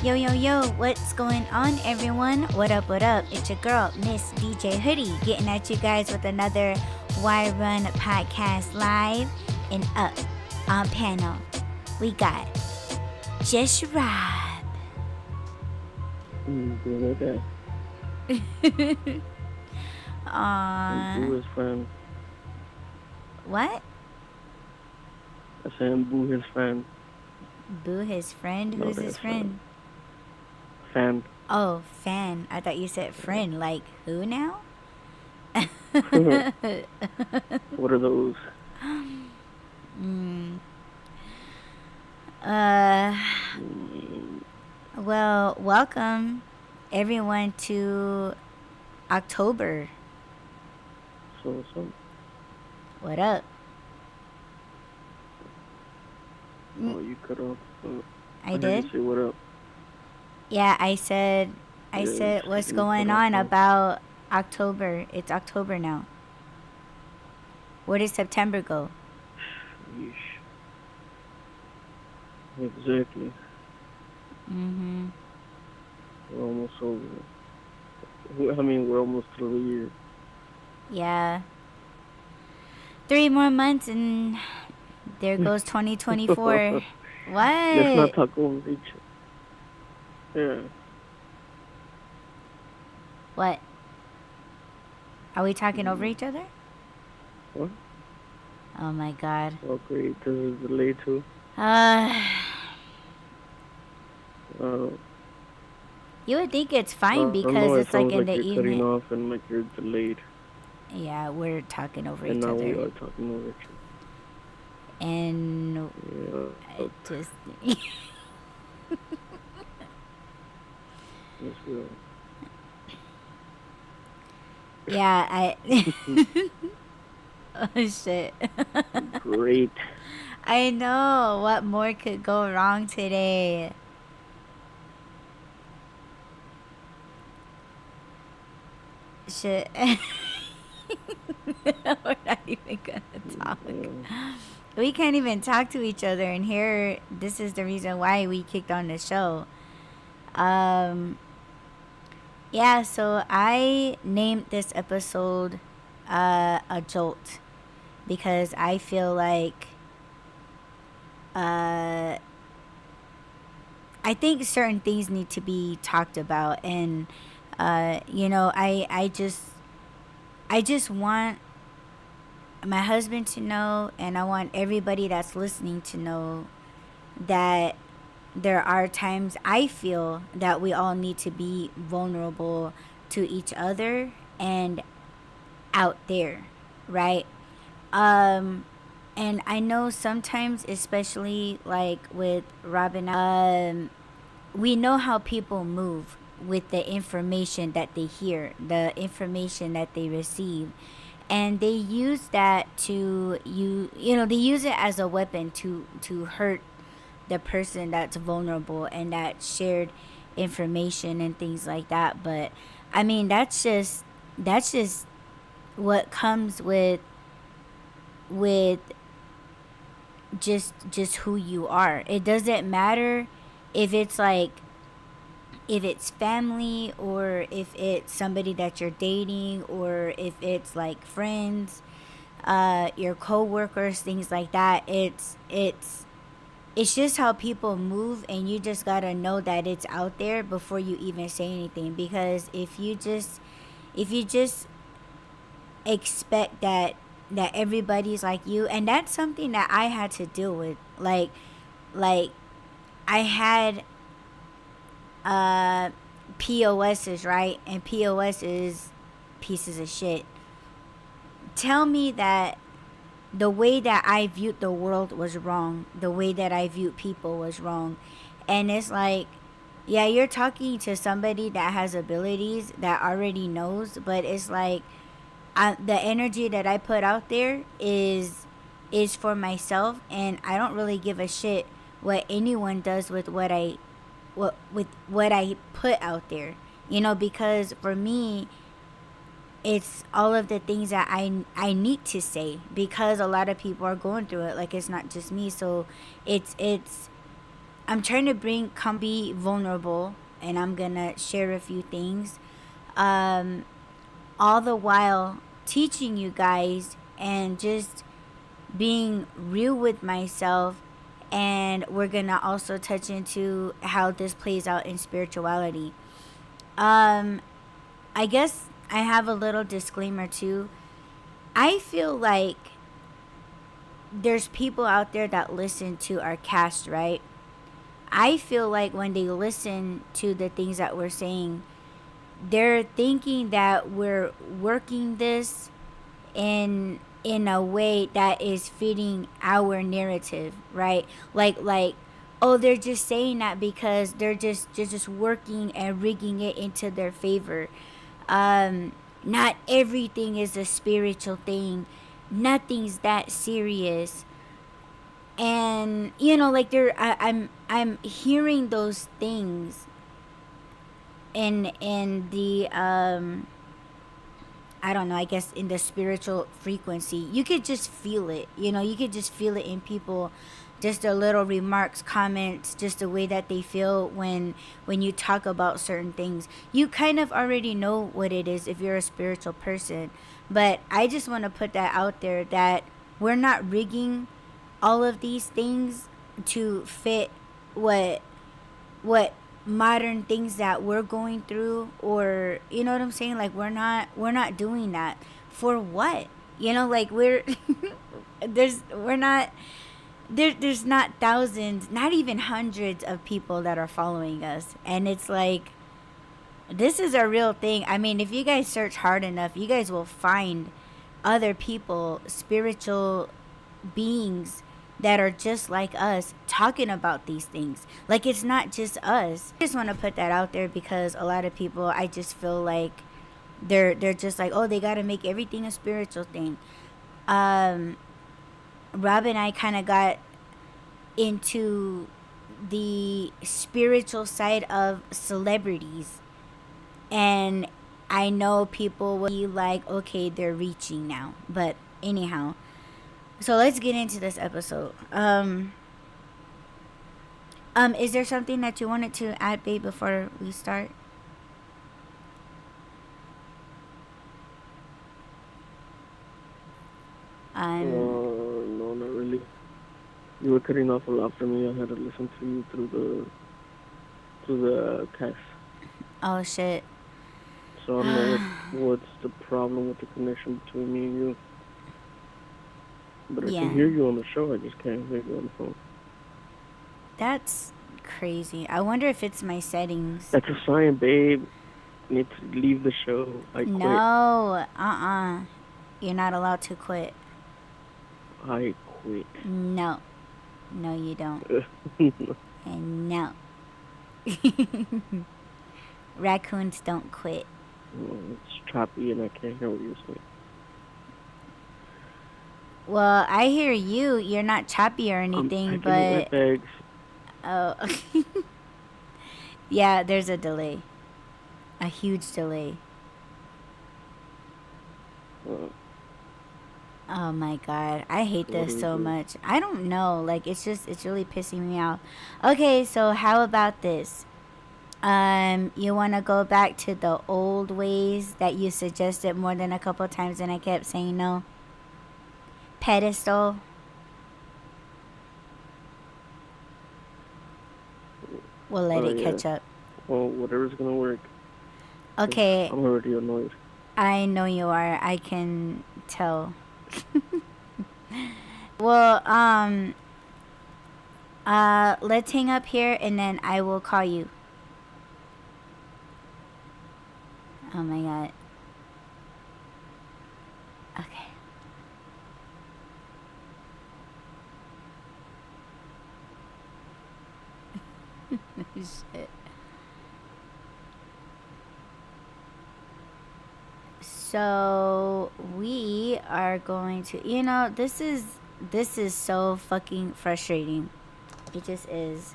Yo, yo, yo, what's going on, everyone? What up, what up? It's your girl, Miss DJ Hoodie, getting at you guys with another Why Run podcast live and up on panel. We got Just Rob. Good okay. Boo his friend. What? I said boo his friend. Boo his friend? Who's his friend? Fan. Oh, fan. I thought you said friend. Like, who now? What are those? Well, welcome everyone to October. So. What up? Oh, you cut off. I did? You say what up? Yeah, I said what's going on about October. It's October now. Where did September go? Yeesh. Exactly. Mm-hmm. We're almost over. We're almost through the year. Yeah. 3 more months and there goes 2024. What? Let's not talk over each other. Yeah. What? Are we talking over each other? What? Oh my god. Oh great, this is delayed too. You would think it's fine because it's like in the you're evening. Cutting off and like you're delayed. Yeah, we're talking over and each now other. we are talking over each other. And yeah. I just Yes, we are. Yeah, oh shit. Great. I know. What more could go wrong today? Shit. We're not even gonna talk. We can't even talk to each other, and here, this is the reason why we kicked on the show. Yeah, so I named this episode A Jolt because I feel like I think certain things need to be talked about, and I just want my husband to know, and I want everybody that's listening to know that there are times I feel that we all need to be vulnerable to each other and out there, right? And I know sometimes, especially like with Robin, we know how people move with the information that they hear, the information that they receive. And they use that to they use it as a weapon to hurt the person that's vulnerable and that shared information and things like that. But I mean, that's just what comes with just who you are. It doesn't matter if it's family or if it's somebody that you're dating or if it's like friends, your co-workers, things like that. It's just how people move, and you just gotta know that it's out there before you even say anything. Because if you just expect that everybody's like you, and that's something that I had to deal with. Like I had POSs, right? And POS is pieces of shit. Tell me that the way that I viewed the world was wrong. The way that I viewed people was wrong. And it's like, yeah, you're talking to somebody that has abilities, that already knows, but it's like the energy that I put out there is for myself, and I don't really give a shit what anyone does with what I put out there, because for me, it's all of the things that I need to say, because a lot of people are going through it. Like, it's not just me. So it's I'm trying to be vulnerable, and I'm gonna share a few things, um, all the while teaching you guys and just being real with myself. And we're gonna also touch into how this plays out in spirituality. um I guess I have a little disclaimer too. I feel like there's people out there that listen to our cast, right? I feel like when they listen to the things that we're saying, they're thinking that we're working this in a way that is fitting our narrative, right? Like oh, they're just saying that because they're just working and rigging it into their favor. Not everything is a spiritual thing. Nothing's that serious. And like I'm hearing those things in the I don't know, I guess in the spiritual frequency. You could just feel it. You could just feel it in people, just their little remarks, comments, just the way that they feel when you talk about certain things. You kind of already know what it is if you're a spiritual person. But I just want to put that out there, that we're not rigging all of these things to fit what modern things that we're going through, or you know what I'm saying. Like we're not doing that. For what? Like we're not there's not thousands, not even hundreds of people that are following us. And it's like, this is a real thing. I mean, if you guys search hard enough, you guys will find other people, spiritual beings that are just like us, talking about these things. Like, it's not just us. I just want to put that out there, because a lot of people, I just feel like they're just like, oh, they got to make everything a spiritual thing. Rob and I kind of got into the spiritual side of celebrities, and I know people will be like, okay, they're reaching now. But anyhow, so let's get into this episode. Is there something that you wanted to add, babe, before we start? No, not really. You were cutting off a lot for me. I had to listen to you through the cast. Oh shit. So I don't know what's the problem with the connection between me and you. But I can hear you on the show. I just can't hear you on the phone. That's crazy. I wonder if it's my settings. That's a sign, babe. You need to leave the show. I quit. No, you're not allowed to quit. I quit. No, you don't. And no. Raccoons don't quit. It's choppy and I can't hear what you're saying. Well, I hear you. You're not choppy or anything, but... Bags. Oh. Yeah, there's a delay. A huge delay. Oh my god. I hate this so much. I don't know. Like, it's really pissing me off. Okay, so how about this? You want to go back to the old ways that you suggested more than a couple times and I kept saying no? Pedestal. We'll let it catch up. Well, whatever's gonna work. Okay. I'm already annoyed. I know you are. I can tell. Well, let's hang up here and then I will call you. Oh my god. Okay. Shit. So we are going to, this is so fucking frustrating. It just is.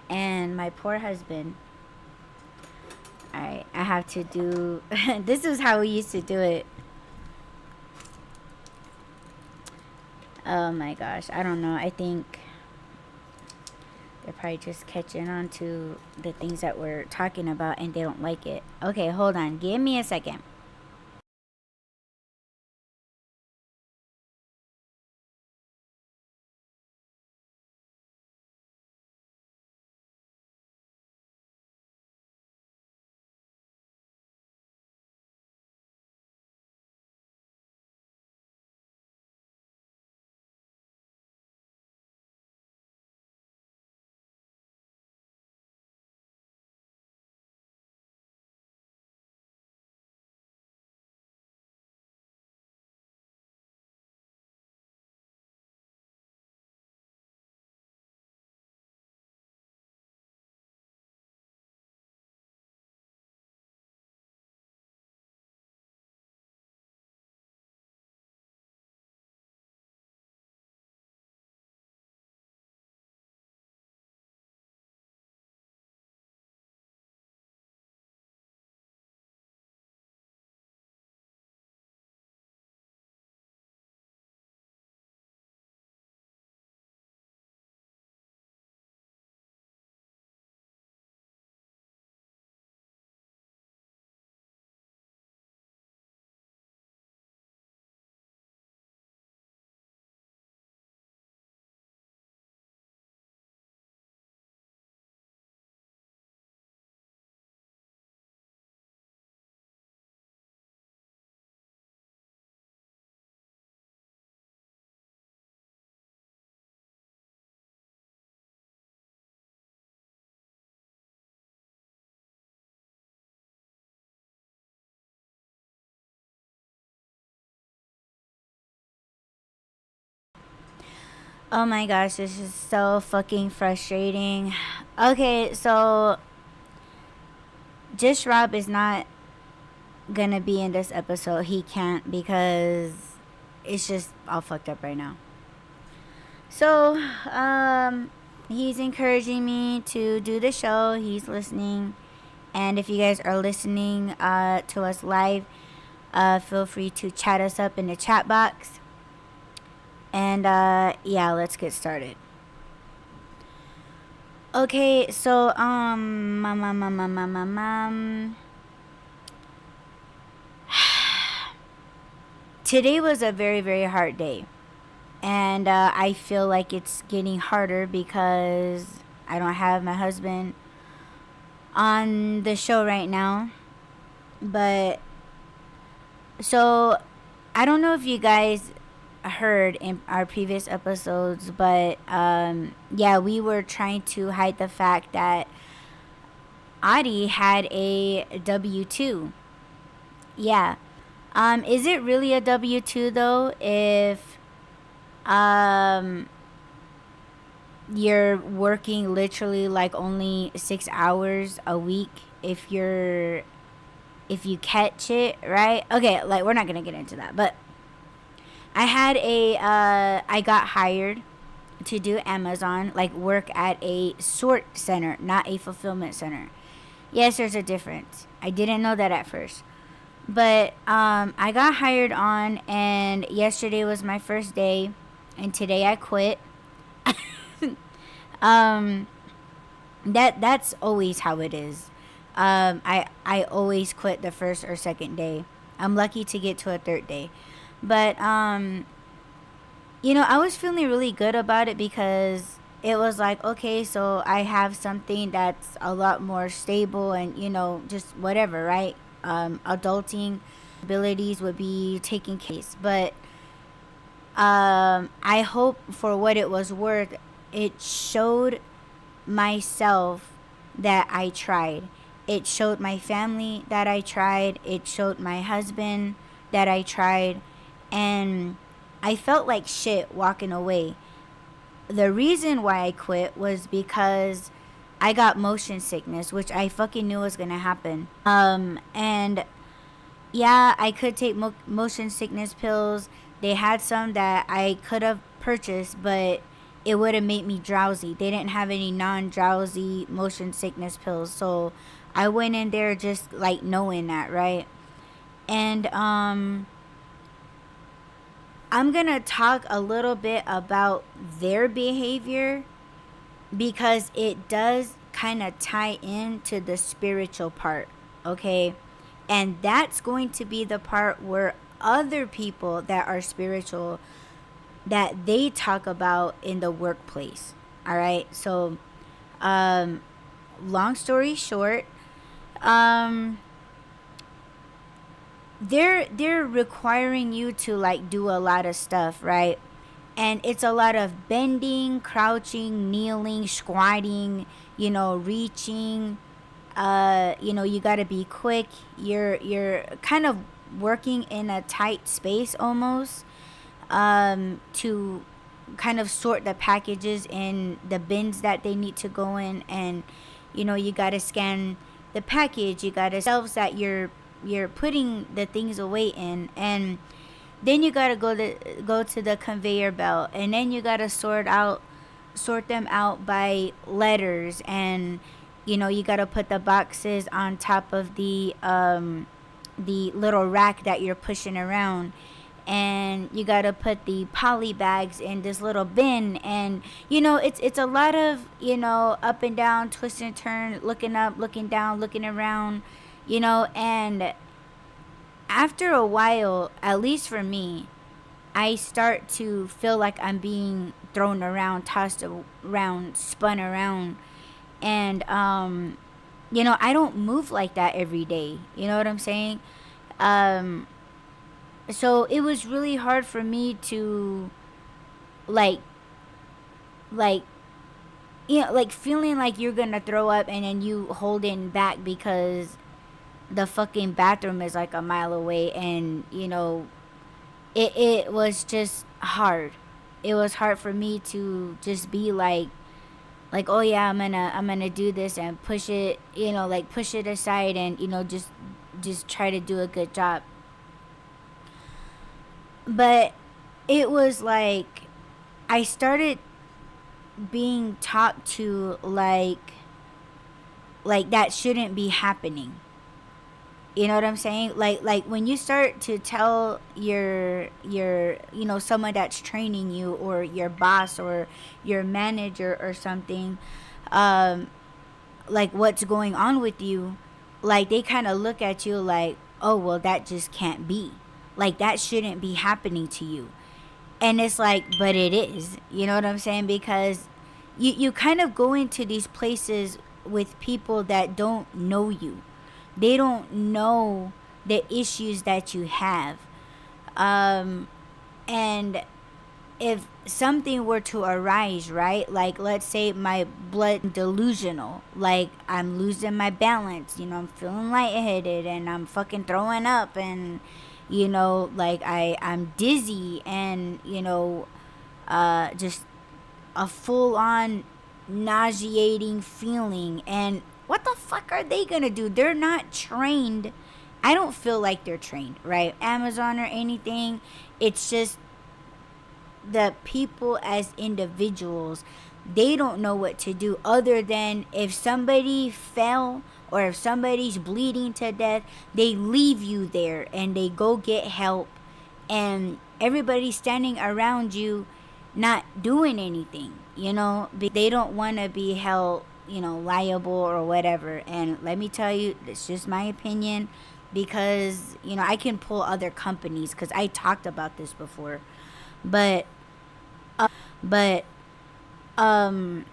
And my poor husband. Alright, I have to do this is how we used to do it. Oh my gosh, I don't know. I think They're probably just catching on to the things that we're talking about and they don't like it. Okay, hold on. Give me a second. Oh my gosh, this is so fucking frustrating. Okay, so Just Rob is not gonna be in this episode. He can't because it's just all fucked up right now. So, he's encouraging me to do the show. He's listening. And if you guys are listening to us live, feel free to chat us up in the chat box. And yeah, let's get started. Okay, so today was a very, very hard day. And I feel like it's getting harder because I don't have my husband on the show right now. But so I don't know if you guys heard in our previous episodes, but yeah, we were trying to hide the fact that Audie had a W-2. Yeah. Is it really a W-2 though if you're working literally like only 6 hours a week if you catch it, right? Okay, like we're not gonna get into that, but I got hired to do Amazon, like work at a sort center, not a fulfillment center. Yes, there's a difference. I didn't know that at first. But I got hired on, and yesterday was my first day, and today I quit. That's always how it is. I always quit the first or second day. I'm lucky to get to a third day. But I was feeling really good about it because it was like, okay, so I have something that's a lot more stable and, just whatever, right? Adulting abilities would be taking case. But I hope for what it was worth, it showed myself that I tried. It showed my family that I tried. It showed my husband that I tried. And I felt like shit walking away. The reason why I quit was because I got motion sickness, which I fucking knew was gonna happen. And yeah, I could take motion sickness pills. They had some that I could have purchased, but it would have made me drowsy. They didn't have any non-drowsy motion sickness pills, so I went in there just like knowing that, right? And I'm gonna talk a little bit about their behavior because it does kind of tie into the spiritual part, okay? And that's going to be the part where other people that are spiritual, that they talk about in the workplace. All right? So, long story short, um they're requiring you to like do a lot of stuff, right? And it's a lot of bending, crouching, kneeling, squatting, reaching. You got to be quick. You're kind of working in a tight space almost, to kind of sort the packages in the bins that they need to go in. And you got to scan the package. You got to shelves that you're putting the things away in. And then you got to go to the conveyor belt, and then you got to sort them out by letters. And you got to put the boxes on top of the little rack that you're pushing around. And you got to put the poly bags in this little bin. And it's a lot of up and down, twist and turn, looking up, looking down, looking around. And after a while, at least for me, I start to feel like I'm being thrown around, tossed around, spun around. And I don't move like that every day. You know what I'm saying? um so it was really hard for me to like like like feeling like you're gonna throw up, and then you holding back because the fucking bathroom is like a mile away. And it was just hard. It was hard for me to just be like, oh yeah, I'm gonna do this and push it, like push it aside. And just try to do a good job. But it was like I started being taught to like that shouldn't be happening. You know what I'm saying? Like when you start to tell your someone that's training you, or your boss, or your manager or something, um like what's going on with you, like they kind of look at you like, oh well, that just can't be, like that shouldn't be happening to you. And it's like, but it is. You know what I'm saying? Because you kind of go into these places with people that don't know you. They don't know the issues that you have. um and if something were to arise, right? Like let's say my blood delusional, like I'm losing my balance, I'm feeling lightheaded, and I'm fucking throwing up. And like I'm dizzy. And just a full on nauseating feeling. And what the fuck are they gonna do? They're not trained. I don't feel like they're trained, right? Amazon or anything. It's just the people as individuals, they don't know what to do, other than if somebody fell or if somebody's bleeding to death, they leave you there and they go get help. And everybody's standing around you not doing anything, they don't want to be held, liable or whatever. And let me tell you, it's just my opinion, because I can pull other companies because I talked about this before. But but um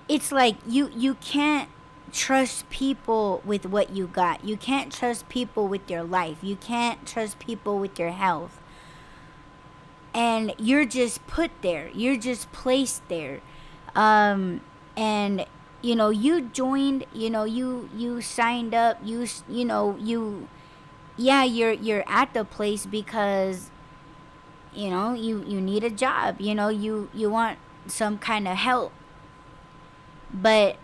it's like you can't trust people with what you got. You can't trust people with your life. You can't trust people with your health. And you're just put there. You're just placed there. And you joined, you signed up, yeah, you're at the place because you need a job, you want some kind of help. But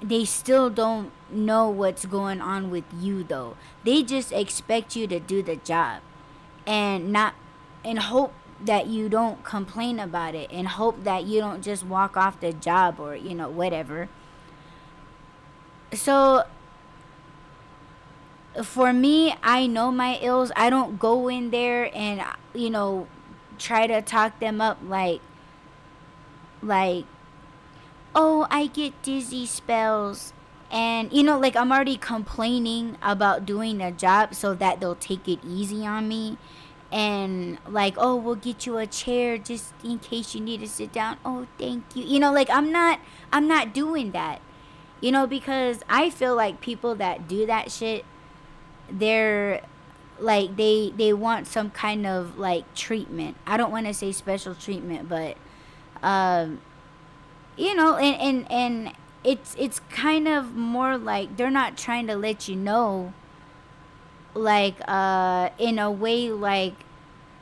they still don't know what's going on with you though. They just expect you to do the job, and not and hope that you don't complain about it, and hope that you don't just walk off the job, or whatever. So for me, I know my ills. I don't go in there and try to talk them up, like like, oh, I get dizzy spells. And, you know, like, I'm already complaining about doing a job so that they'll take it easy on me. And, like, oh, we'll get you a chair just in case you need to sit down. Oh, thank you. You know, like, I'm not doing that. You know, because I feel like people that do that shit, they're like, they want some kind of like treatment. I don't want to say special treatment, but um you know, and it's kind of more like they're not trying to let you know, like, in a way, like,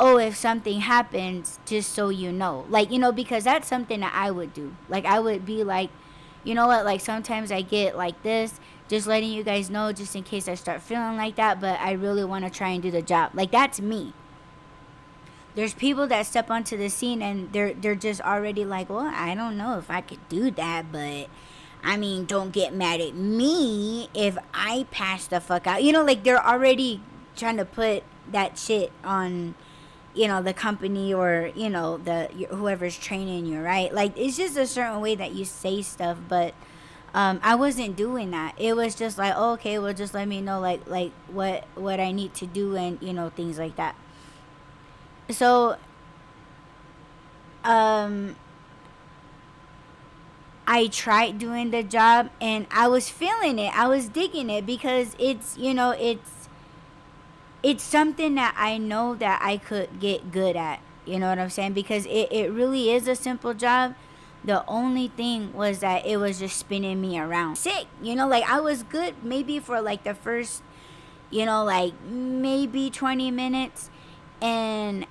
oh, if something happens, just so you know, like, you know, because that's something that I would do. Like, I would be like, you know what, like, sometimes I get like this, just letting you guys know, just in case I start feeling like that, but I really want to try and do the job. Like, that's me. There's people that step onto the scene and they're just already like, well, I don't know if I could do that, but I mean, don't get mad at me if I pass the fuck out. You know, like, they're already trying to put that shit on, you know, the company, or, you know, the whoever's training you, right? Like, it's just a certain way that you say stuff. But I wasn't doing that. It was just like, oh, okay, well, just let me know, like what I need to do, and, you know, things like that. So um I tried doing the job, and I was feeling it. I was digging it because it's, you know, it's something that I know that I could get good at. You know what I'm saying? Because it really is a simple job. The only thing was that it was just spinning me around. Sick. You know, like, I was good maybe for like the first, you know, like maybe 20 minutes. And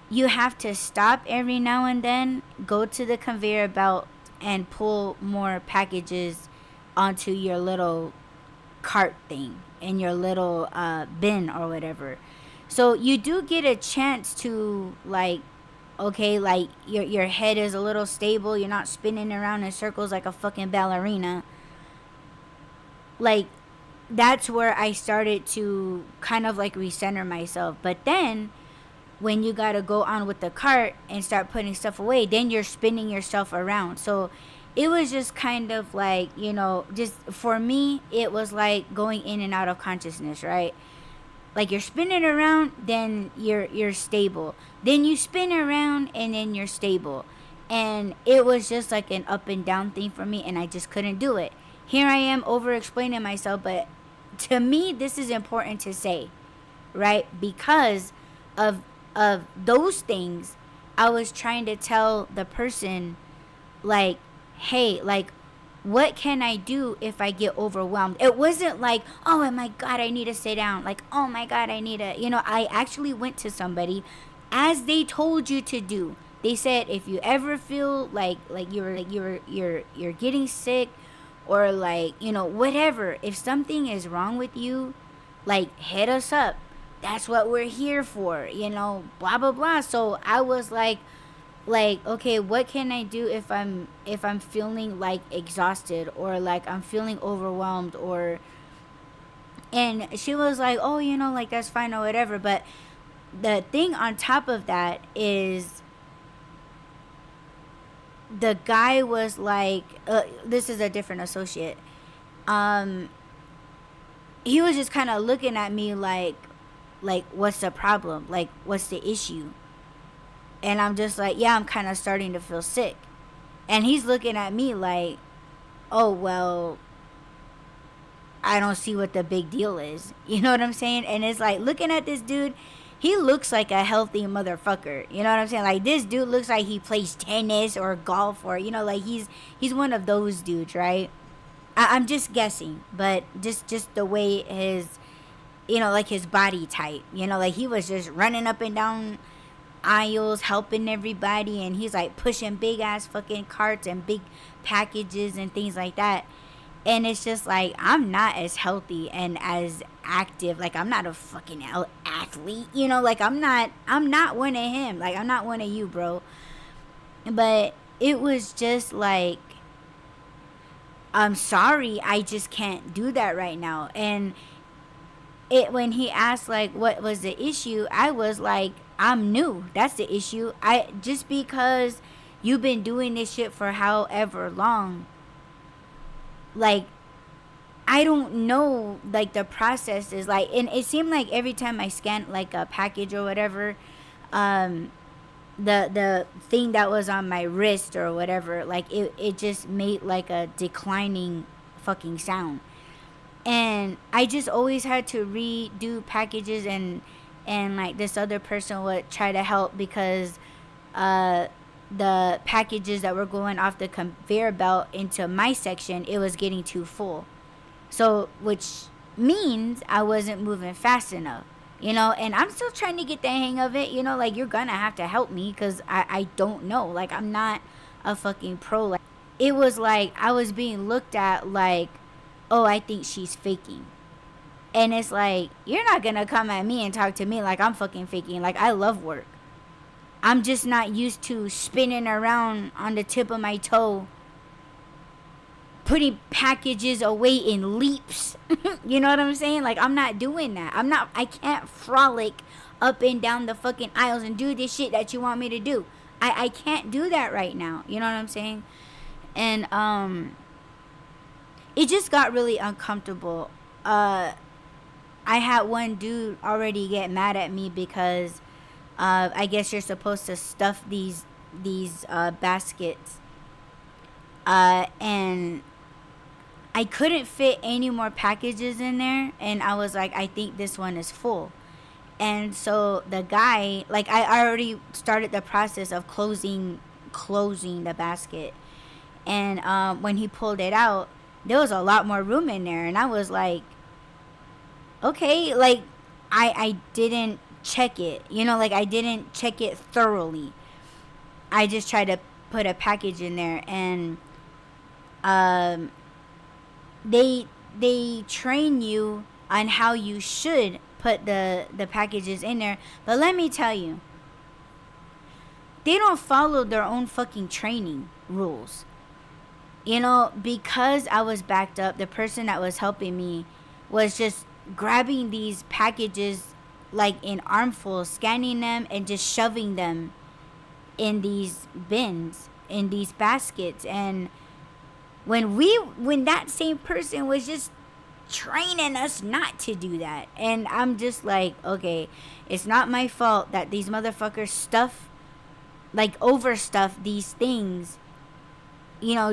you have to stop every now and then, go to the conveyor belt, and pull more packages onto your little cart thing in your little bin or whatever. So you do get a chance to, like, okay, like, your head is a little stable. You're not spinning around in circles like a fucking ballerina. Like, that's where I started to kind of like recenter myself. But then when you gotta go on with the cart and start putting stuff away, then you're spinning yourself around. So it was just kind of like, you know, just for me, it was like going in and out of consciousness, right? Like, you're spinning around, then you're stable. Then you spin around, and then you're stable. And it was just like an up and down thing for me, and I just couldn't do it. Here I am over explaining myself, but to me, this is important to say, right? Because of those things, I was trying to tell the person, like, hey, like, what can I do if I get overwhelmed? It wasn't like, oh my God, I need to sit down. Like, oh my God, I need to, you know, I actually went to somebody as they told you to do. They said, if you ever feel like you're getting sick, or, like, you know, whatever, if something is wrong with you, like, hit us up. That's what we're here for, you know, blah blah blah. So I was like, okay, what can I do if I'm feeling like exhausted, or like I'm feeling overwhelmed, or, and she was like, oh, you know, like, that's fine or whatever. But the thing on top of that is, the guy was like, this is a different associate. um he was just kind of looking at me like, what's the problem, like, what's the issue? And I'm just like, yeah, I'm kind of starting to feel sick. And he's looking at me like, oh, well, I don't see what the big deal is. You know what I'm saying? And it's like, looking at this dude, he looks like a healthy motherfucker. You know what I'm saying? Like, this dude looks like he plays tennis or golf, or, you know, like, he's one of those dudes, right? I'm just guessing, but just the way his, you know, like, his body type, you know, like, he was just running up and down aisles helping everybody, and he's like pushing big ass fucking carts and big packages and things like that. And it's just like, I'm not as healthy and as active. Like, I'm not a fucking athlete, you know, like, I'm not one of him. Like, I'm not one of you, bro. But it was just like, I'm sorry, I just can't do that right now. And when he asked, like, what was the issue, I was like, I'm new. That's the issue. I just because you've been doing this shit for however long. Like, I don't know, like, the process is like, and it seemed like every time I scanned like a package or whatever, um the thing that was on my wrist or whatever, like, it just made like a declining fucking sound. And I just always had to redo packages, and like this other person would try to help because uh the packages that were going off the conveyor belt into my section, it was getting too full. So, which means I wasn't moving fast enough, and I'm still trying to get the hang of it, like, you're gonna have to help me because I don't know. Like, I'm not a fucking pro. Like, it was like I was being looked at like, oh, I think she's faking. And it's like, you're not gonna come at me and talk to me like I'm fucking faking. Like, I love work. I'm just not used to spinning around on the tip of my toe, putting packages away in leaps. You know what I'm saying? Like, I'm not doing that. I can't frolic up and down the fucking aisles and do this shit that you want me to do. I can't do that right now. You know what I'm saying? And it just got really uncomfortable. I had one dude already get mad at me because I guess you're supposed to stuff these baskets, and I couldn't fit any more packages in there, and I was like, I think this one is full. And so the guy, like, I already started the process of closing the basket, and when he pulled it out, there was a lot more room in there, and I was like, okay, like, I didn't check it, like, I didn't check it thoroughly. I just tried to put a package in there, and they train you on how you should put the packages in there. But let me tell you, they don't follow their own fucking training rules. Because I was backed up, the person that was helping me was just grabbing these packages like in armfuls, scanning them, and just shoving them in these bins, in these baskets. And when that same person was just training us not to do that, and I'm just like, okay, it's not my fault that these motherfuckers overstuff these things,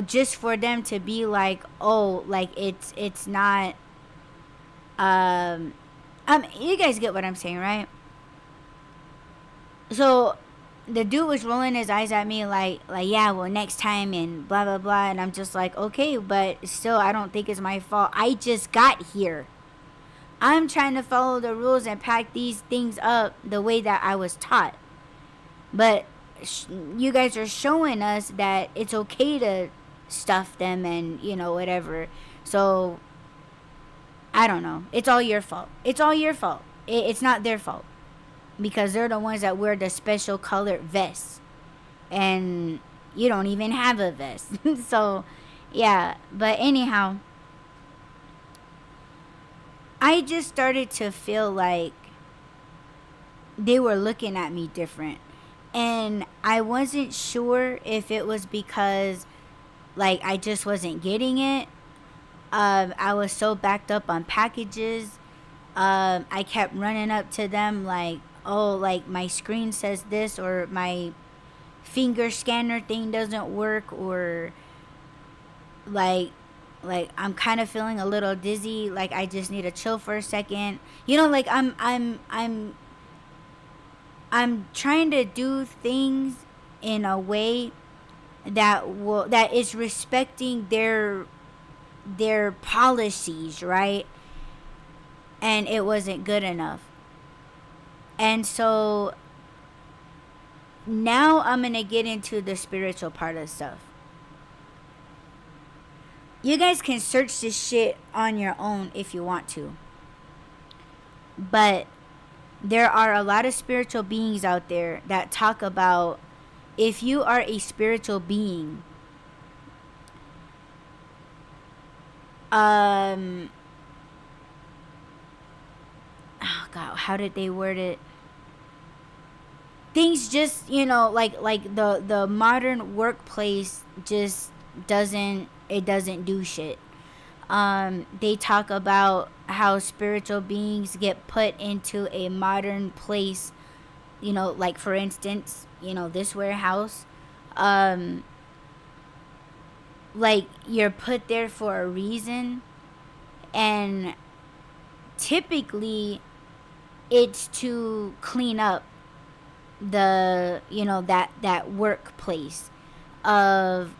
just for them to be like, oh, like, it's not, you guys get what I'm saying, right? So the dude was rolling his eyes at me like, yeah, well, next time, and blah blah blah. And I'm just like, okay, but still, I don't think it's my fault. I just got here. I'm trying to follow the rules and pack these things up the way that I was taught. But you guys are showing us that it's okay to stuff them and whatever. So I don't know. It's all your fault. It's all your fault. It's not their fault, because they're the ones that wear the special colored vests, and you don't even have a vest. So yeah, but anyhow, I just started to feel like they were looking at me different, and I wasn't sure if it was because, like, I just wasn't getting it. I was so backed up on packages. I kept running up to them like, oh, like, my screen says this, or my finger scanner thing doesn't work, or like I'm kind of feeling a little dizzy, like, I just need to chill for a second. Like, I'm trying to do things in a way that is respecting their policies, right? And it wasn't good enough. And so now I'm going to get into the spiritual part of stuff. You guys can search this shit on your own if you want to. But there are a lot of spiritual beings out there that talk about, if you are a spiritual being, oh God, how did they word it? things just, like the modern workplace just doesn't do shit. They talk about how spiritual beings get put into a modern place, like for instance, this warehouse. um like you're put there for a reason, and typically it's to clean up the that workplace of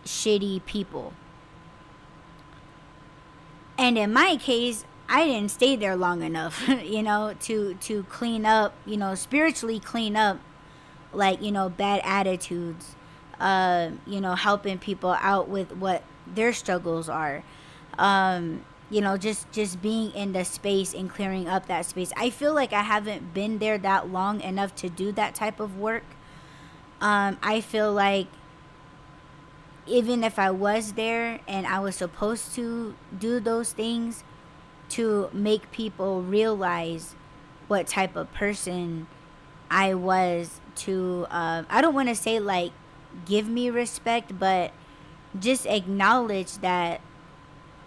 shitty people. And in my case, I didn't stay there long enough, to clean up, spiritually clean up, like, bad attitudes, helping people out with what their struggles are. Just being in the space and clearing up that space. I feel like I haven't been there that long enough to do that type of work. I feel like even if I was there and I was supposed to do those things to make people realize what type of person I was, to I don't want to say like give me respect, but just acknowledge that,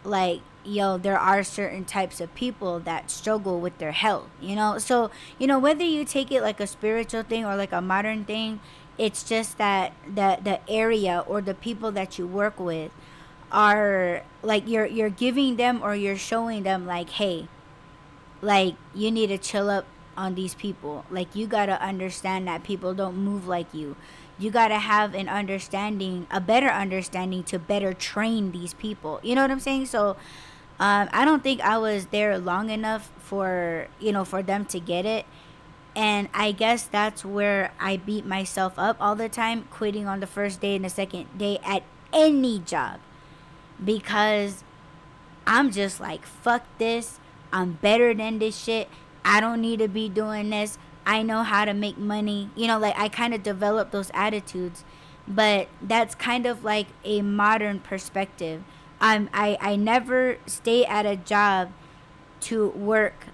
like, yo, there are certain types of people that struggle with their health, so, whether you take it like a spiritual thing or like a modern thing, it's just that the area or the people that you work with are like, you're giving them, or you're showing them like, hey, like, you need to chill up on these people. Like, you gotta understand that people don't move like you. You gotta have an understanding, a better understanding, to better train these people. You know what I'm saying? So I don't think I was there long enough for, for them to get it. And I guess that's where I beat myself up all the time, quitting on the first day and the second day at any job, because I'm just like, fuck this. I'm better than this shit. I don't need to be doing this. I know how to make money. Like, I kind of developed those attitudes, but that's kind of like a modern perspective. I never stay at a job to work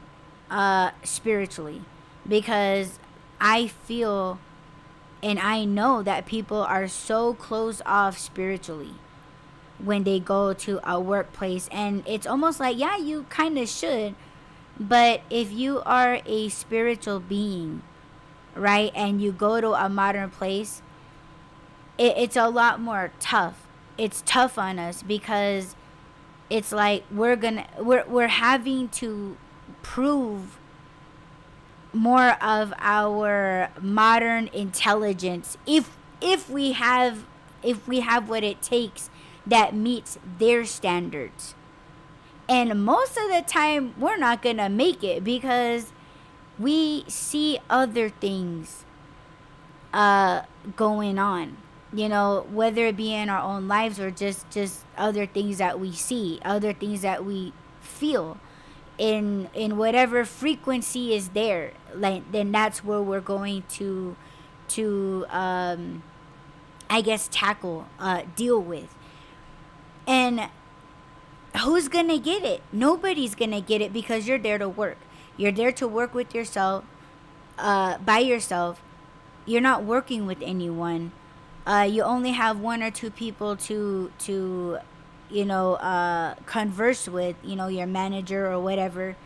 spiritually, because I feel and I know that people are so closed off spiritually when they go to a workplace, and it's almost like, yeah, you kind of should, but if you are a spiritual being, right, and you go to a modern place, it's a lot more tough. It's tough on us, because it's like we're having to prove more of our modern intelligence, if we have what it takes that meets their standards. And most of the time we're not gonna make it, because we see other things going on, whether it be in our own lives, or just other things that we see, other things that we feel, in whatever frequency is there. Like, then that's where we're going to I guess tackle, deal with. And who's gonna get it? Nobody's gonna get it, because you're there to work. You're there to work with yourself, by yourself. You're not working with anyone. You only have one or two people to converse with, your manager or whatever,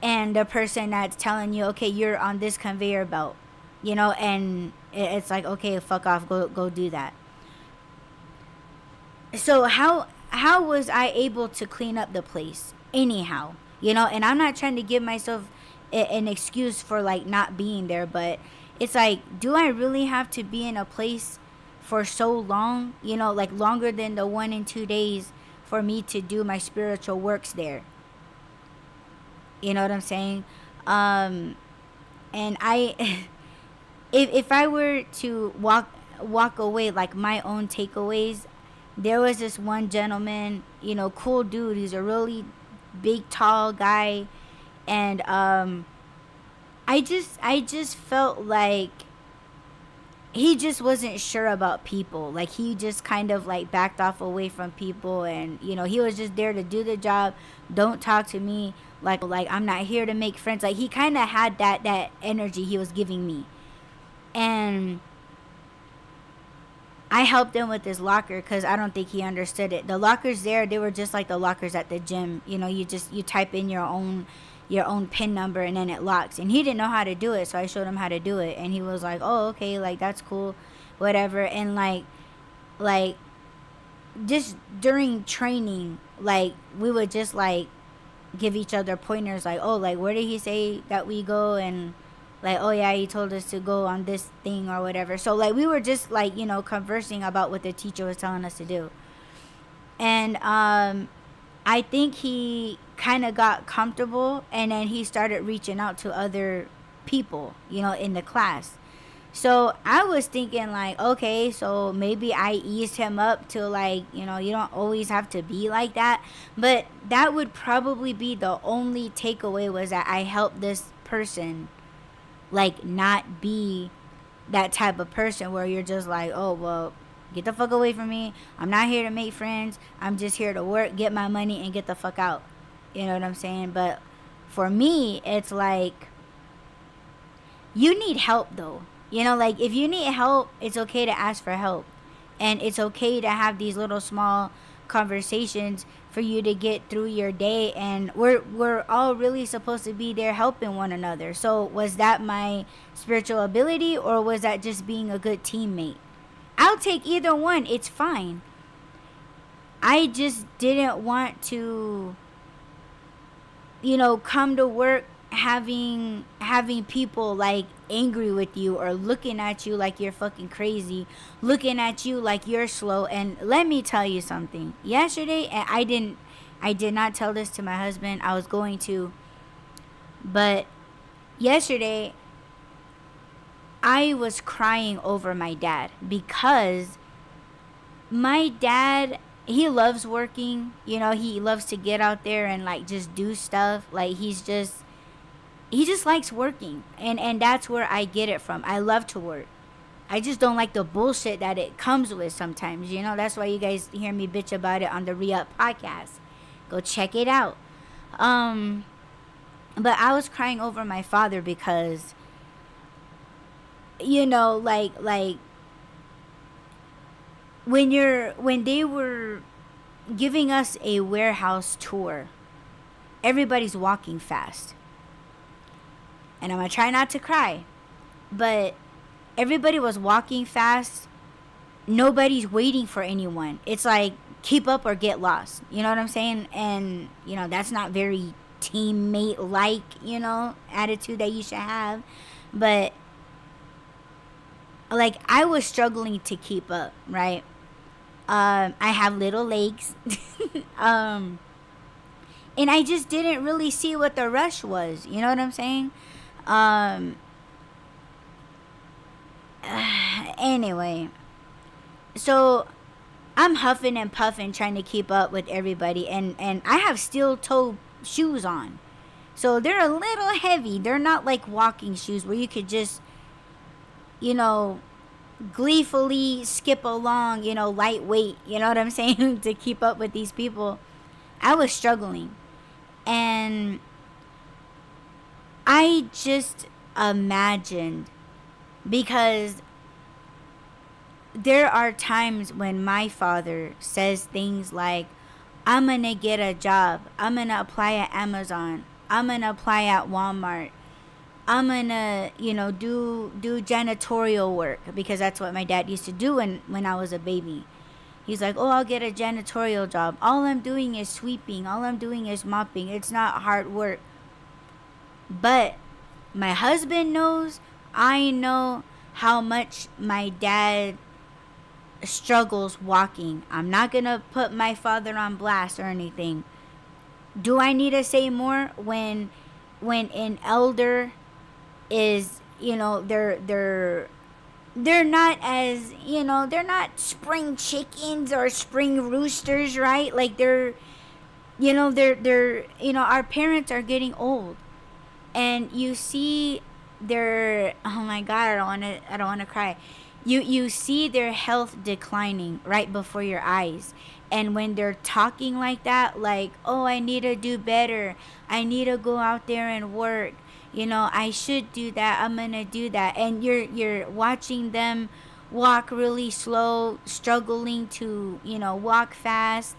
and the person that's telling you, okay, you're on this conveyor belt, and it's like, okay, fuck off, go do that. So how was I able to clean up the place anyhow? And I'm not trying to give myself an excuse for like not being there, but it's like, do I really have to be in a place for so long, like longer than the 1 and 2 days, for me to do my spiritual works there? You know what I'm saying? And I if I were to walk away, like my own takeaways, there was this one gentleman, cool dude. He's a really big, tall guy, and I just felt like he just wasn't sure about people. Like, he just kind of like backed off away from people, and he was just there to do the job. Don't talk to me, like I'm not here to make friends. Like, he kind of had that energy he was giving me. And I helped him with his locker because I don't think he understood it. The lockers there, they were just like the lockers at the gym. You know, you type in your own pin number and then it locks. And he didn't know how to do it, so I showed him how to do it. And he was like, "Oh, okay, like that's cool, whatever." And like just during training, like we would just like give each other pointers, like, "Oh, like where did he say that we go?" And like, "Oh yeah, he told us to go on this thing or whatever." So like we were just like, conversing about what the teacher was telling us to do. And I think he kind of got comfortable, and then he started reaching out to other people, in the class. So I was thinking like, okay, so maybe I eased him up to like, you don't always have to be like that. But that would probably be the only takeaway, was that I helped this person like not be that type of person where you're just like, "Oh, well, get the fuck away from me. I'm not here to make friends. I'm just here to work, get my money, and get the fuck out." You know what I'm saying? But for me, it's like, you need help though. Like if you need help, it's okay to ask for help. And it's okay to have these little small conversations for you to get through your day. And we're all really supposed to be there helping one another. So was that my spiritual ability, or was that just being a good teammate? I'll take either one. It's fine. I just didn't want to, come to work having people like angry with you, or looking at you like you're fucking crazy, looking at you like you're slow. And let me tell you something. Yesterday, and I did not tell this to my husband. I was going to, but yesterday I was crying over my dad, because my dad, he loves working. He loves to get out there and like just do stuff. Like he just likes working, and that's where I get it from. I love to work. I just don't like the bullshit that it comes with sometimes. That's why you guys hear me bitch about it on the Re-Up podcast. Go check it out. But I was crying over my father because, like when they were giving us a warehouse tour, everybody's walking fast. And I'm going to try not to cry. But everybody was walking fast. Nobody's waiting for anyone. It's like, keep up or get lost. You know what I'm saying? And, that's not very teammate-like, attitude that you should have. But, like, I was struggling to keep up, right? I have little legs. And I just didn't really see what the rush was. You know what I'm saying? Anyway, so I'm huffing and puffing trying to keep up with everybody, and I have steel toe shoes on, so they're a little heavy. They're not like walking shoes where you could just gleefully skip along, lightweight, you know what I'm saying, to keep up with these people. I was struggling. And I just imagined, because there are times when my father says things like, "I'm gonna get a job. I'm gonna apply at Amazon. I'm gonna apply at Walmart. I'm gonna, do janitorial work," because that's what my dad used to do when I was a baby. He's like, "Oh, I'll get a janitorial job. All I'm doing is sweeping. All I'm doing is mopping. It's not hard work." But my husband knows, I know how much my dad struggles walking. I'm not going to put my father on blast or anything. Do I need to say more when an elder is, they're not as, they're not spring chickens or spring roosters, right? Like they're our parents are getting old. And you see their, oh my god, I don't want to cry. You see their health declining right before your eyes. And when they're talking like that, like, "Oh, I need to do better. I need to go out there and work. I should do that. I'm gonna do that. And you're watching them walk really slow, struggling to, walk fast.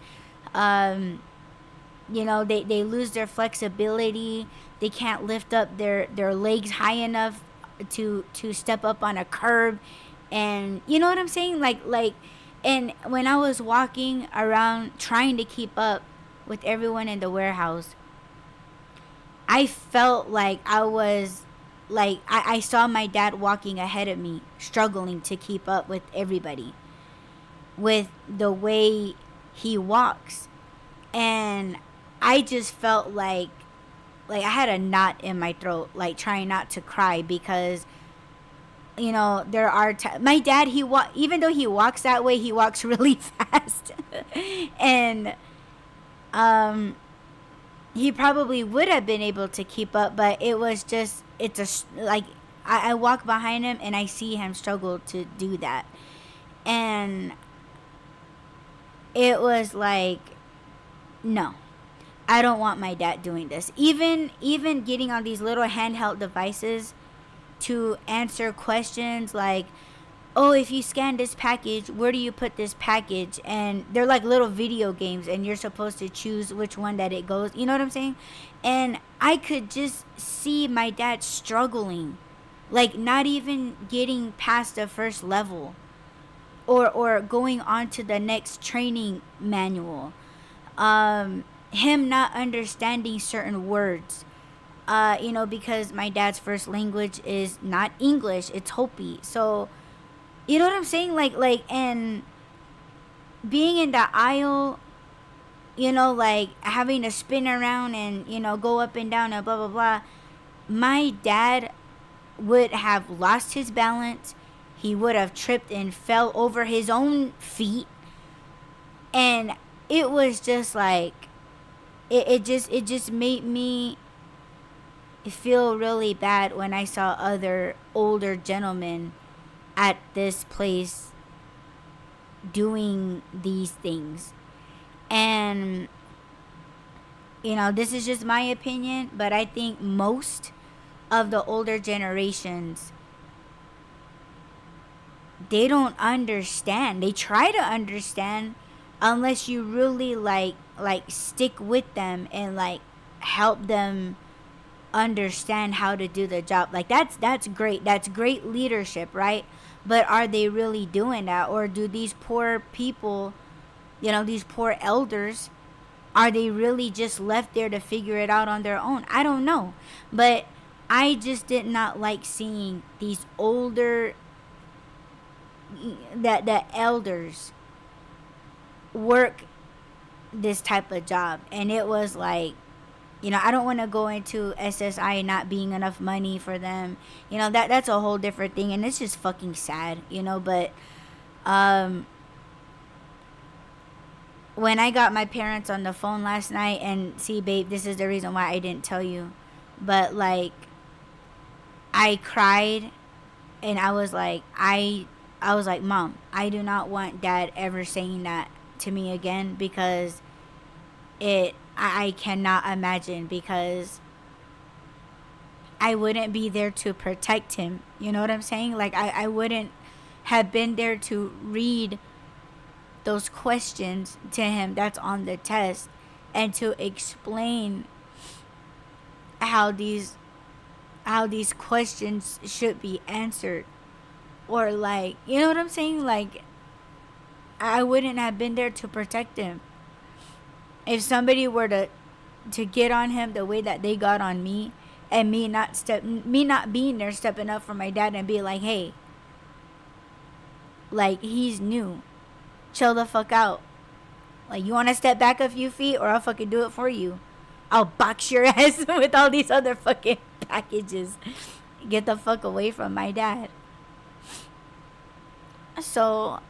um they lose their flexibility. They can't lift up their legs high enough to step up on a curb. And you know what I'm saying, and when I was walking around trying to keep up with everyone in the warehouse, I felt like I saw my dad walking ahead of me, struggling to keep up with everybody, with the way he walks. And I just felt like I had a knot in my throat, like trying not to cry, because there are my dad, even though he walks that way, he walks really fast. And um he probably would have been able to keep up, but it was just, I walk behind him and I see him struggle to do that. And it was like, no, I don't want my dad doing this. Even getting on these little handheld devices to answer questions like, oh, if you scan this package, where do you put this package? And they're like little video games, and you're supposed to choose which one that it goes. You know what I'm saying? And I could just see my dad struggling, like not even getting past the first level, or going on to the next training manual. Him not understanding certain words. Because my dad's first language is not English, it's Hopi. So you know what I'm saying? And being in the aisle, having to spin around and, go up and down and blah, blah, blah. My dad would have lost his balance. He would have tripped and fell over his own feet. And it was just like, it just made me feel really bad when I saw other older gentlemen at this place doing these things. And this is just my opinion, but I think most of the older generations, they don't understand. They try to understand, unless you really like stick with them and help them understand how to do the job. That's great. That's great leadership, right? But are they really doing that? Or do these poor people, these poor elders, are they really just left there to figure it out on their own? I don't know. But I just did not like seeing these older, the elders work this type of job. And it was like, I don't want to go into SSI not being enough money for them. That's a whole different thing, and it's just fucking sad, but when I got my parents on the phone last night, and see, babe, this is the reason why I didn't tell you, but I cried, and I was like, Mom, I do not want Dad ever saying that to me again, because I cannot imagine, because I wouldn't be there to protect him. You know what I'm saying? I wouldn't have been there to read those questions to him that's on the test, and to explain how these questions should be answered. Or you know what I'm saying? I wouldn't have been there to protect him. If somebody were to get on him the way that they got on me, and me not being there, stepping up for my dad and be like, hey, he's new, chill the fuck out, you want to step back a few feet, or I'll fucking do it for you. I'll box your ass with all these other fucking packages. Get the fuck away from my dad. So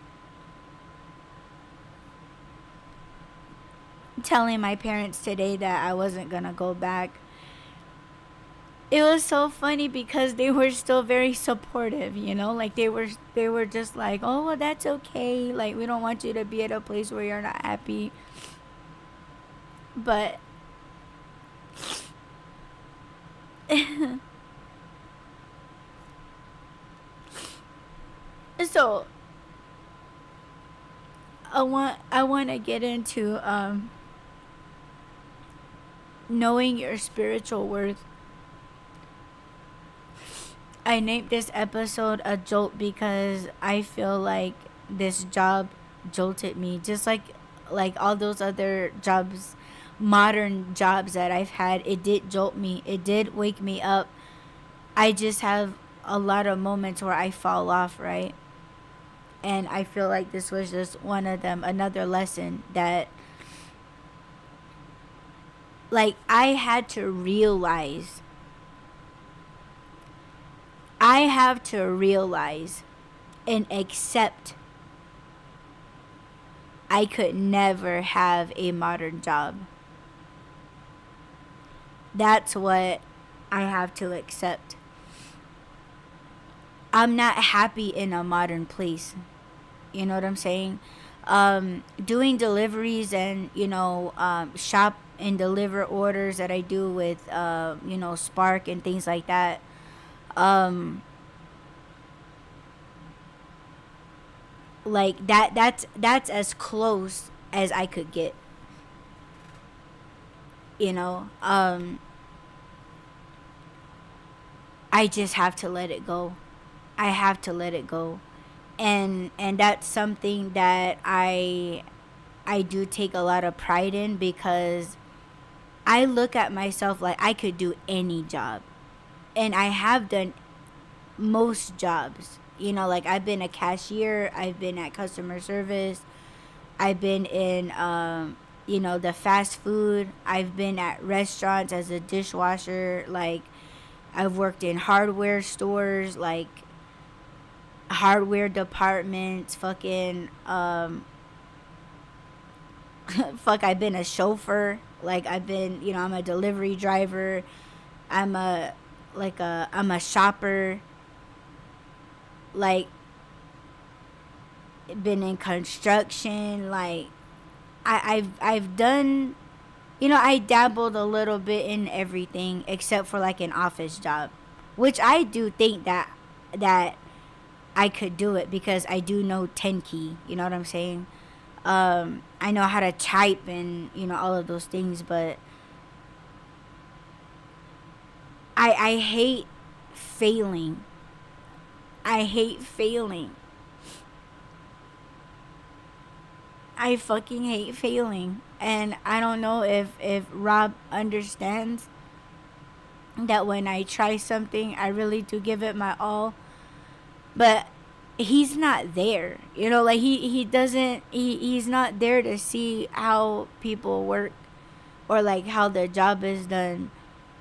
telling my parents today that I wasn't gonna go back, it was so funny, because they were still very supportive, they were just like, oh, well, that's okay, we don't want you to be at a place where you're not happy. But So I want to get into knowing your spiritual worth. I named this episode a jolt because I feel like this job jolted me, just like all those other jobs, modern jobs that I've had. It did jolt me. It did wake me up. I just have a lot of moments where I fall off, right? And I feel like this was just one of them, another lesson that, like, I have to realize and accept I could never have a modern job. That's what I have to accept. I'm not happy in a modern place. You know what I'm saying? Doing deliveries and, shop and deliver orders that I do with, Spark and things like that. Um, like that's as close as I could get. You know, I just have to let it go. I have to let it go, and that's something that I do take a lot of pride in, because I look at myself like I could do any job, and I have done most jobs. Like I've been a cashier, I've been at customer service, I've been in the fast food, I've been at restaurants as a dishwasher, like I've worked in hardware stores, like hardware departments, fucking fuck, I've been a chauffeur, like I've been, I'm a delivery driver, I'm a shopper, like been in construction, like I've done, I dabbled a little bit in everything except for like an office job, which I do think that I could do it because I do know 10 key, you know what I'm saying? I know how to type and, all of those things, but I hate failing. I hate failing. I fucking hate failing. And I don't know if Rob understands that when I try something, I really do give it my all. But he's not there. Like he doesn't, he's not there to see how people work or like how the job is done.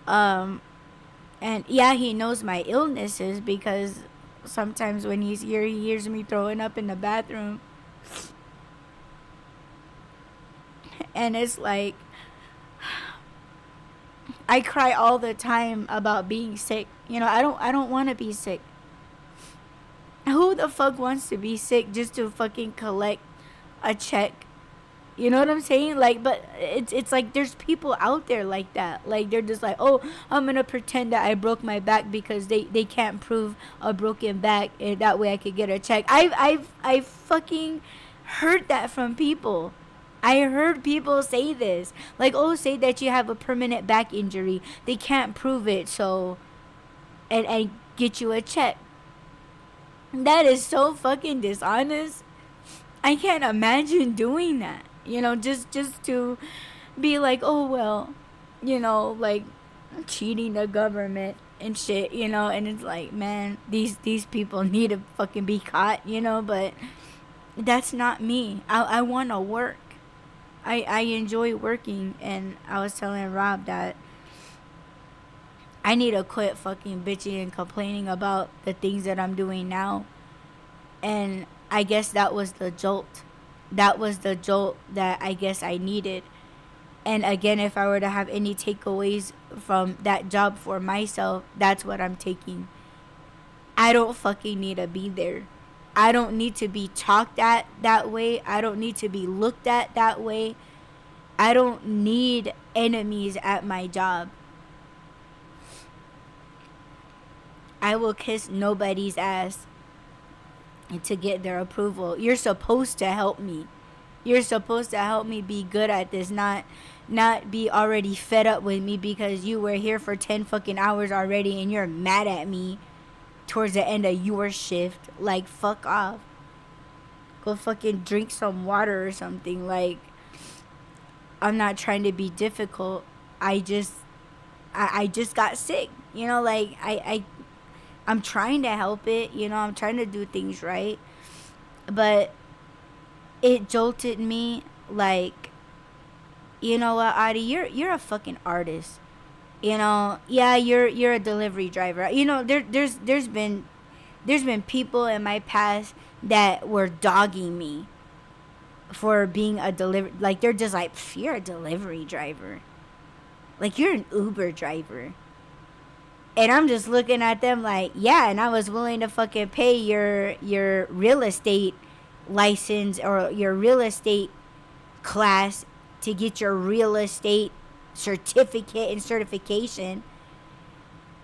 And yeah, he knows my illnesses because sometimes when he's here, he hears me throwing up in the bathroom. And it's like, I cry all the time about being sick. I don't want to be sick. Who the fuck wants to be sick just to fucking collect a check? You know what I'm saying? Like, but it's like there's people out there like that. Like they're just like, oh, I'm gonna pretend that I broke my back because they can't prove a broken back, and that way I could get a check. I've fucking heard that from people. I heard people say this. Like, oh, say that you have a permanent back injury. They can't prove it, so and get you a check. That is so fucking dishonest. I can't imagine doing that. Just to be like, oh well, like cheating the government and shit, and it's like, man, these people need to fucking be caught, but that's not me. I want to work. I enjoy working, and I was telling Rob that I need to quit fucking bitching and complaining about the things that I'm doing now. And I guess that was the jolt. That was the jolt that I guess I needed. And again, if I were to have any takeaways from that job for myself, that's what I'm taking. I don't fucking need to be there. I don't need to be talked at that way. I don't need to be looked at that way. I don't need enemies at my job. I will kiss nobody's ass. and to get their approval. You're supposed to help me. You're supposed to help me be good at this, not be already fed up with me because you were here for 10 fucking hours already and you're mad at me towards the end of your shift. Like, fuck off. Go fucking drink some water or something. Like, I'm not trying to be difficult. I just got sick. You know, like, I'm trying to help it. You know, I'm trying to do things right. But it jolted me, like, you know what, Adi, you're a fucking artist. You know, yeah, you're a delivery driver. You know, there's been people in my past that were dogging me for being a delivery, like, they're just like, you're a delivery driver. Like, you're an Uber driver. And I'm just looking at them like, yeah, and I was willing to fucking pay your real estate license or your real estate class to get your real estate certificate and certification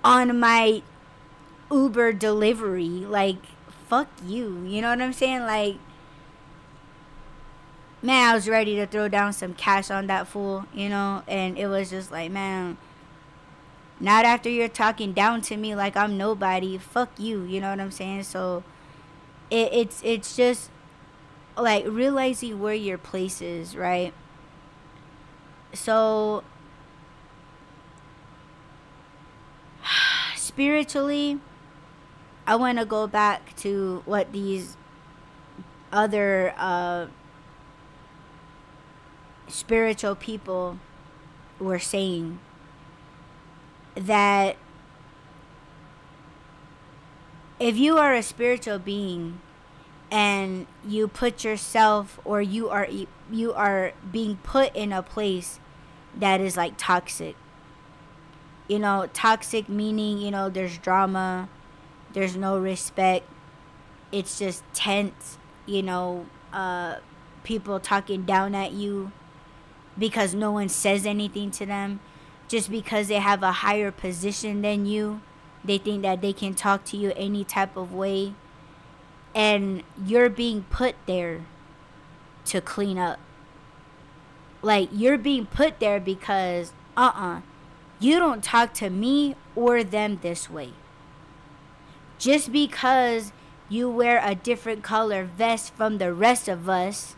on my Uber delivery. Like, fuck you. You know what I'm saying? Like, man, I was ready to throw down some cash on that fool, you know? And it was just like, man, not after you're talking down to me like I'm nobody. Fuck you, you know what I'm saying? So it's just like realizing where your place is, right? So spiritually, I want to go back to what these other spiritual people were saying, that if you are a spiritual being and you put yourself, or you are being put in a place that is like toxic, you know, toxic meaning, you know, there's drama, there's no respect, it's just tense, you know, people talking down at you because no one says anything to them, just because they have a higher position than you. They think that they can talk to you any type of way. And you're being put there to clean up. Like, you're being put there because, you don't talk to me or them this way. Just because you wear a different color vest from the rest of us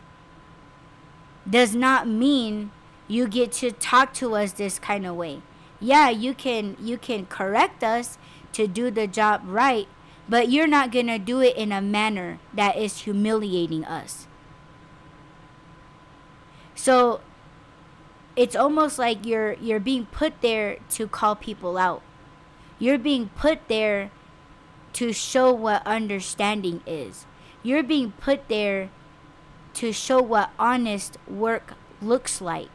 does not mean you get to talk to us this kind of way. Yeah, you can correct us to do the job right, but you're not going to do it in a manner that is humiliating us. So it's almost like you're being put there to call people out. You're being put there to show what understanding is. You're being put there to show what honest work looks like.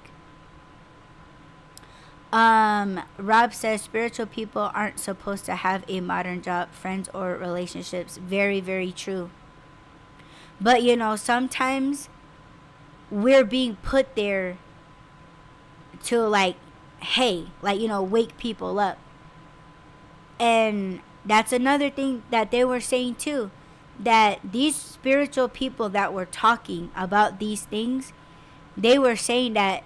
Rob says spiritual people aren't supposed to have a modern job, friends, or relationships. Very, very true. But, you know, sometimes we're being put there to, like, hey, like, you know, wake people up. And that's another thing that they were saying too, that these spiritual people that were talking about these things, they were saying that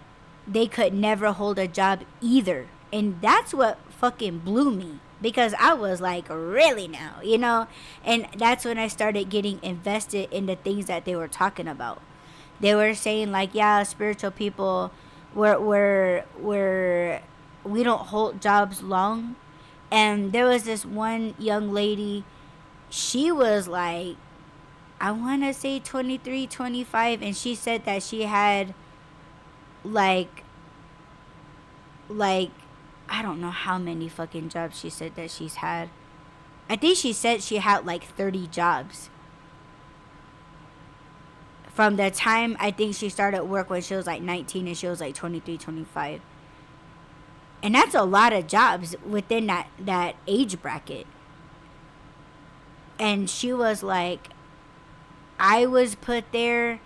they could never hold a job either. And that's what fucking blew me, because I was like, really now, you know? And that's when I started getting invested in the things that they were talking about. They were saying like, yeah, spiritual people, we don't hold jobs long. And there was this one young lady, she was like, I want to say 23, 25, and she said that she had like I don't know how many fucking jobs she said that she's had. I think she said she had like 30 jobs from the time I think she started work when she was like 19 and she was like 23, 25. And that's a lot of jobs within that age bracket. And she was like, I was put there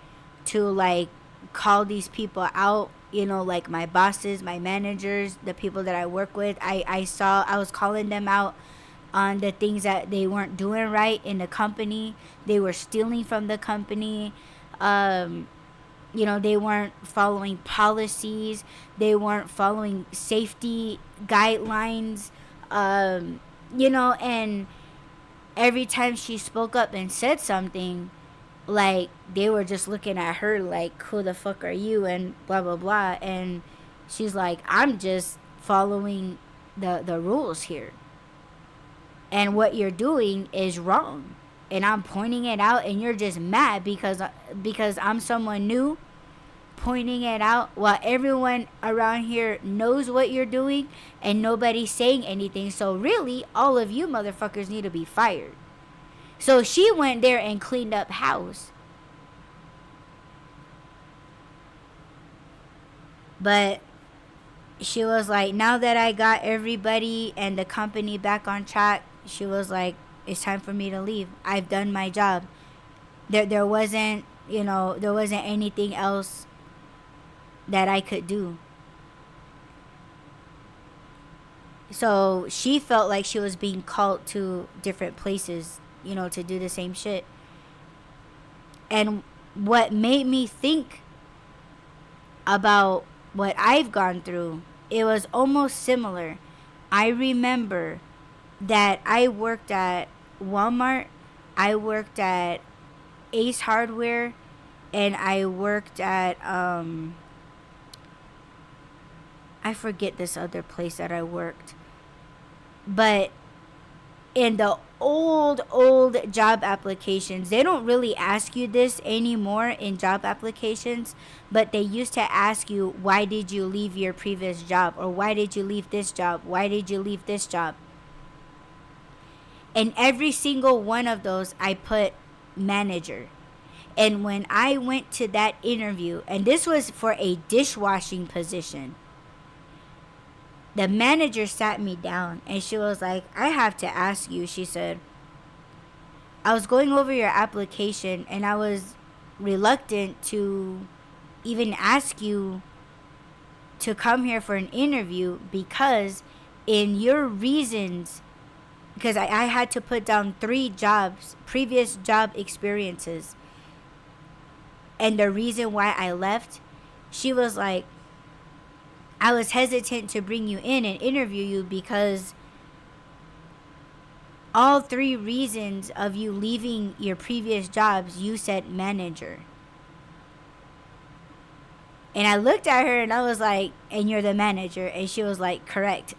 to like call these people out, you know, like my bosses, my managers, the people that I work with. I was calling them out on the things that they weren't doing right in the company. They were stealing from the company. They weren't following policies. They weren't following safety guidelines. And every time she spoke up and said something, like, they were just looking at her like, who the fuck are you, and blah blah blah. And she's like, I'm just following the rules here, and what you're doing is wrong, and I'm pointing it out, and you're just mad because I'm someone new pointing it out, while everyone around here knows what you're doing and nobody's saying anything. So really, all of you motherfuckers need to be fired. So she went there and cleaned up house. But she was like, now that I got everybody and the company back on track, she was like, it's time for me to leave. I've done my job. There wasn't anything else that I could do. So she felt like she was being called to different places, to do the same shit. And what made me think about what I've gone through, it was almost similar. I remember that I worked at Walmart, I worked at Ace Hardware, and I worked at I forget this other place that I worked. But in the old job applications, they don't really ask you this anymore in job applications, but they used to ask you, why did you leave your previous job? Or why did you leave this job? Why did you leave this job? And every single one of those, I put manager. And when I went to that interview, and this was for a dishwashing position, the manager sat me down and she was like, I have to ask you. She said, I was going over your application and I was reluctant to even ask you to come here for an interview because in your reasons, because I had to put down 3 jobs, previous job experiences, and the reason why I left, she was like, I was hesitant to bring you in and interview you because all 3 reasons of you leaving your previous jobs, you said manager. And I looked at her and I was like, and you're the manager? And she was like, correct.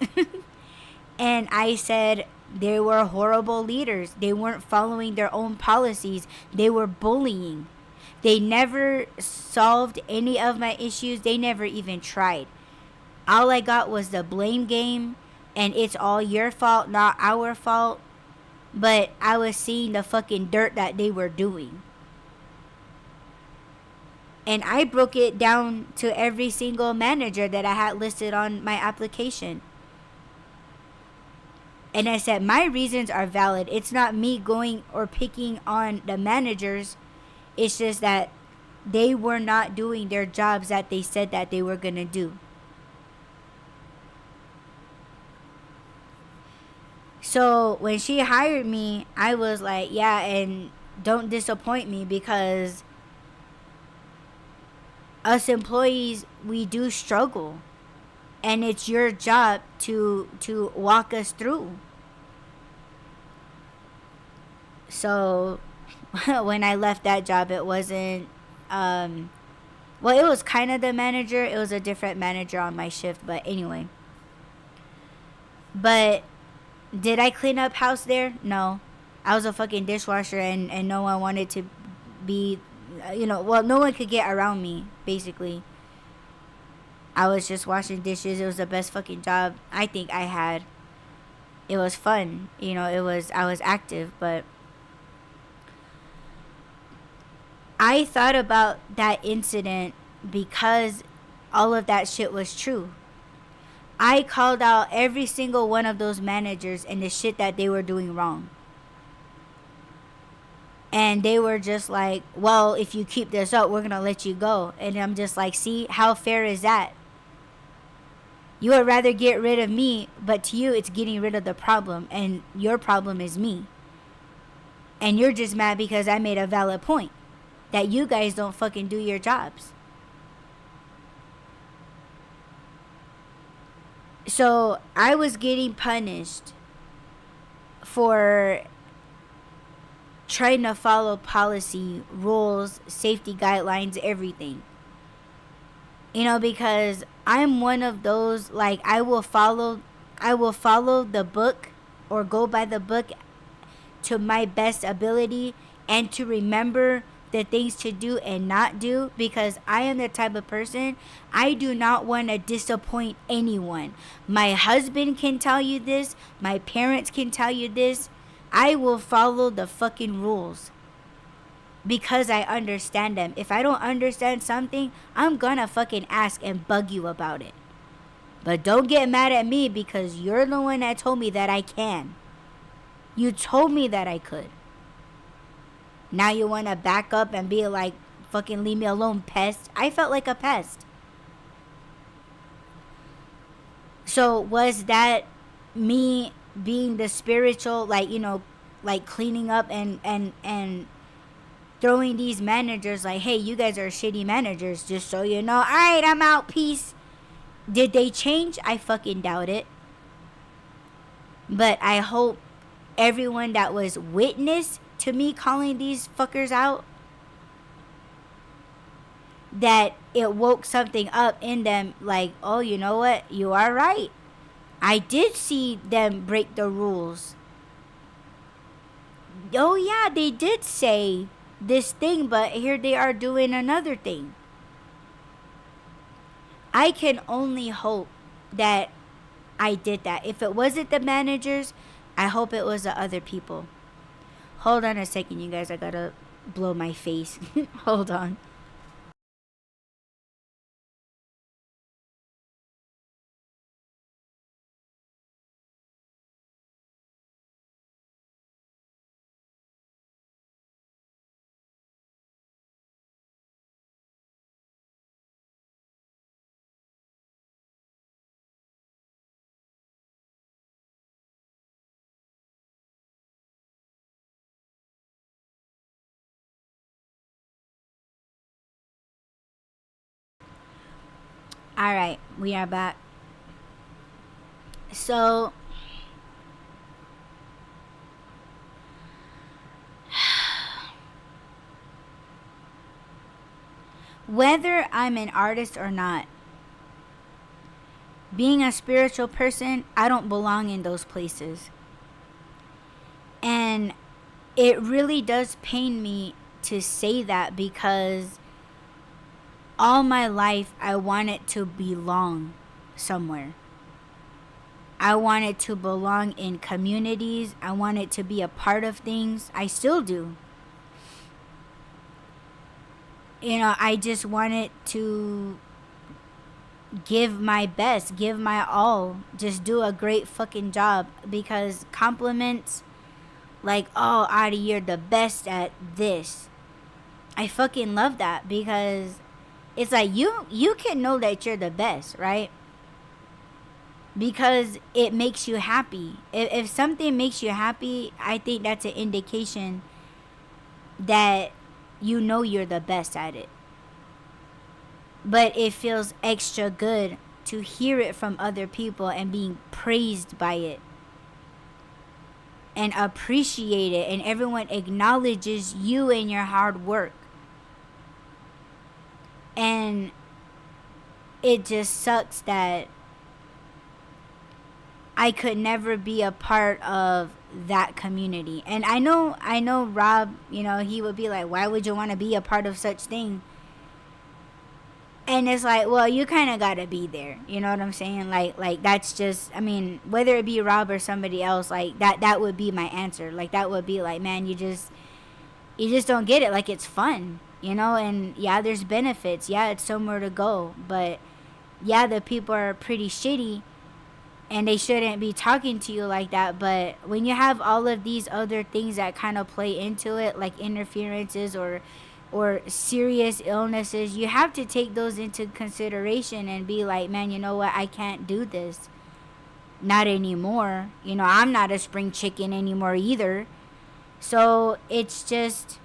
And I said, they were horrible leaders. They weren't following their own policies. They were bullying. They never solved any of my issues. They never even tried. All I got was the blame game, and it's all your fault, not our fault. But I was seeing the fucking dirt that they were doing. And I broke it down to every single manager that I had listed on my application. And I said, my reasons are valid. It's not me going or picking on the managers. It's just that they were not doing their jobs that they said that they were going to do. So when she hired me, I was like, yeah, and don't disappoint me because us employees, we do struggle. And it's your job to walk us through. So when I left that job, it wasn't, it was kind of the manager. It was a different manager on my shift. But anyway. But did I clean up house there? No. I was a fucking dishwasher and no one wanted to be, no one could get around me, basically. I was just washing dishes. It was the best fucking job I think I had. It was fun. I was active, but I thought about that incident because all of that shit was true. I called out every single one of those managers and the shit that they were doing wrong. And they were just like, well, if you keep this up, we're going to let you go. And I'm just like, see, how fair is that? You would rather get rid of me, but to you it's getting rid of the problem, and your problem is me. And you're just mad because I made a valid point that you guys don't fucking do your jobs. So I was getting punished for trying to follow policy, rules, safety guidelines, everything. You know, because I'm one of those, like, I will follow the book or go by the book to my best ability, and to remember the things to do and not do, because I am the type of person, I do not want to disappoint anyone. My husband can tell you this, my parents can tell you this. I will follow the fucking rules because I understand them. If I don't understand something, I'm gonna fucking ask and bug you about it. But don't get mad at me because you're the one that told me that I can. You told me that I could. Now you want to back up and be like, fucking leave me alone, pest. I felt like a pest. So was that me being the spiritual, like, you know, like cleaning up and throwing these managers like, hey, you guys are shitty managers, just so you know. All right, I'm out, peace. Did they change? I fucking doubt it. But I hope everyone that was witness to me calling these fuckers out, that it woke something up in them, like, oh, you know what, you are right, I did see them break the rules. Oh yeah, they did say this thing, but here they are doing another thing. I can only hope that I did that. If it wasn't the managers, I hope it was the other people. Hold on a second, you guys. I gotta blow my face. Hold on. All right, we are back. So whether I'm an artist or not, being a spiritual person, I don't belong in those places. And it really does pain me to say that, because all my life I wanted to belong somewhere. I wanted to belong in communities. I wanted to be a part of things. I still do. You know, I just wanted to give my best, give my all, just do a great fucking job, because compliments like, oh, Audie, you're the best at this, I fucking love that, because it's like you can know that you're the best, right? Because it makes you happy. If something makes you happy, I think that's an indication that you know you're the best at it. But it feels extra good to hear it from other people and being praised by it and appreciate it, and everyone acknowledges you and your hard work. And it just sucks that I could never be a part of that community. And I know Rob, you know, he would be like, why would you want to be a part of such thing? And it's like, well, you kind of got to be there. You know what I'm saying? Like that's just, I mean, whether it be Rob or somebody else, like that would be my answer. Like that would be like, man, you just don't get it. Like, it's fun, you know? And yeah, there's benefits. Yeah, it's somewhere to go. But yeah, the people are pretty shitty and they shouldn't be talking to you like that. But when you have all of these other things that kind of play into it, like interferences or or serious illnesses, you have to take those into consideration and be like, man, you know what, I can't do this. Not anymore. You know, I'm not a spring chicken anymore either. So it's just,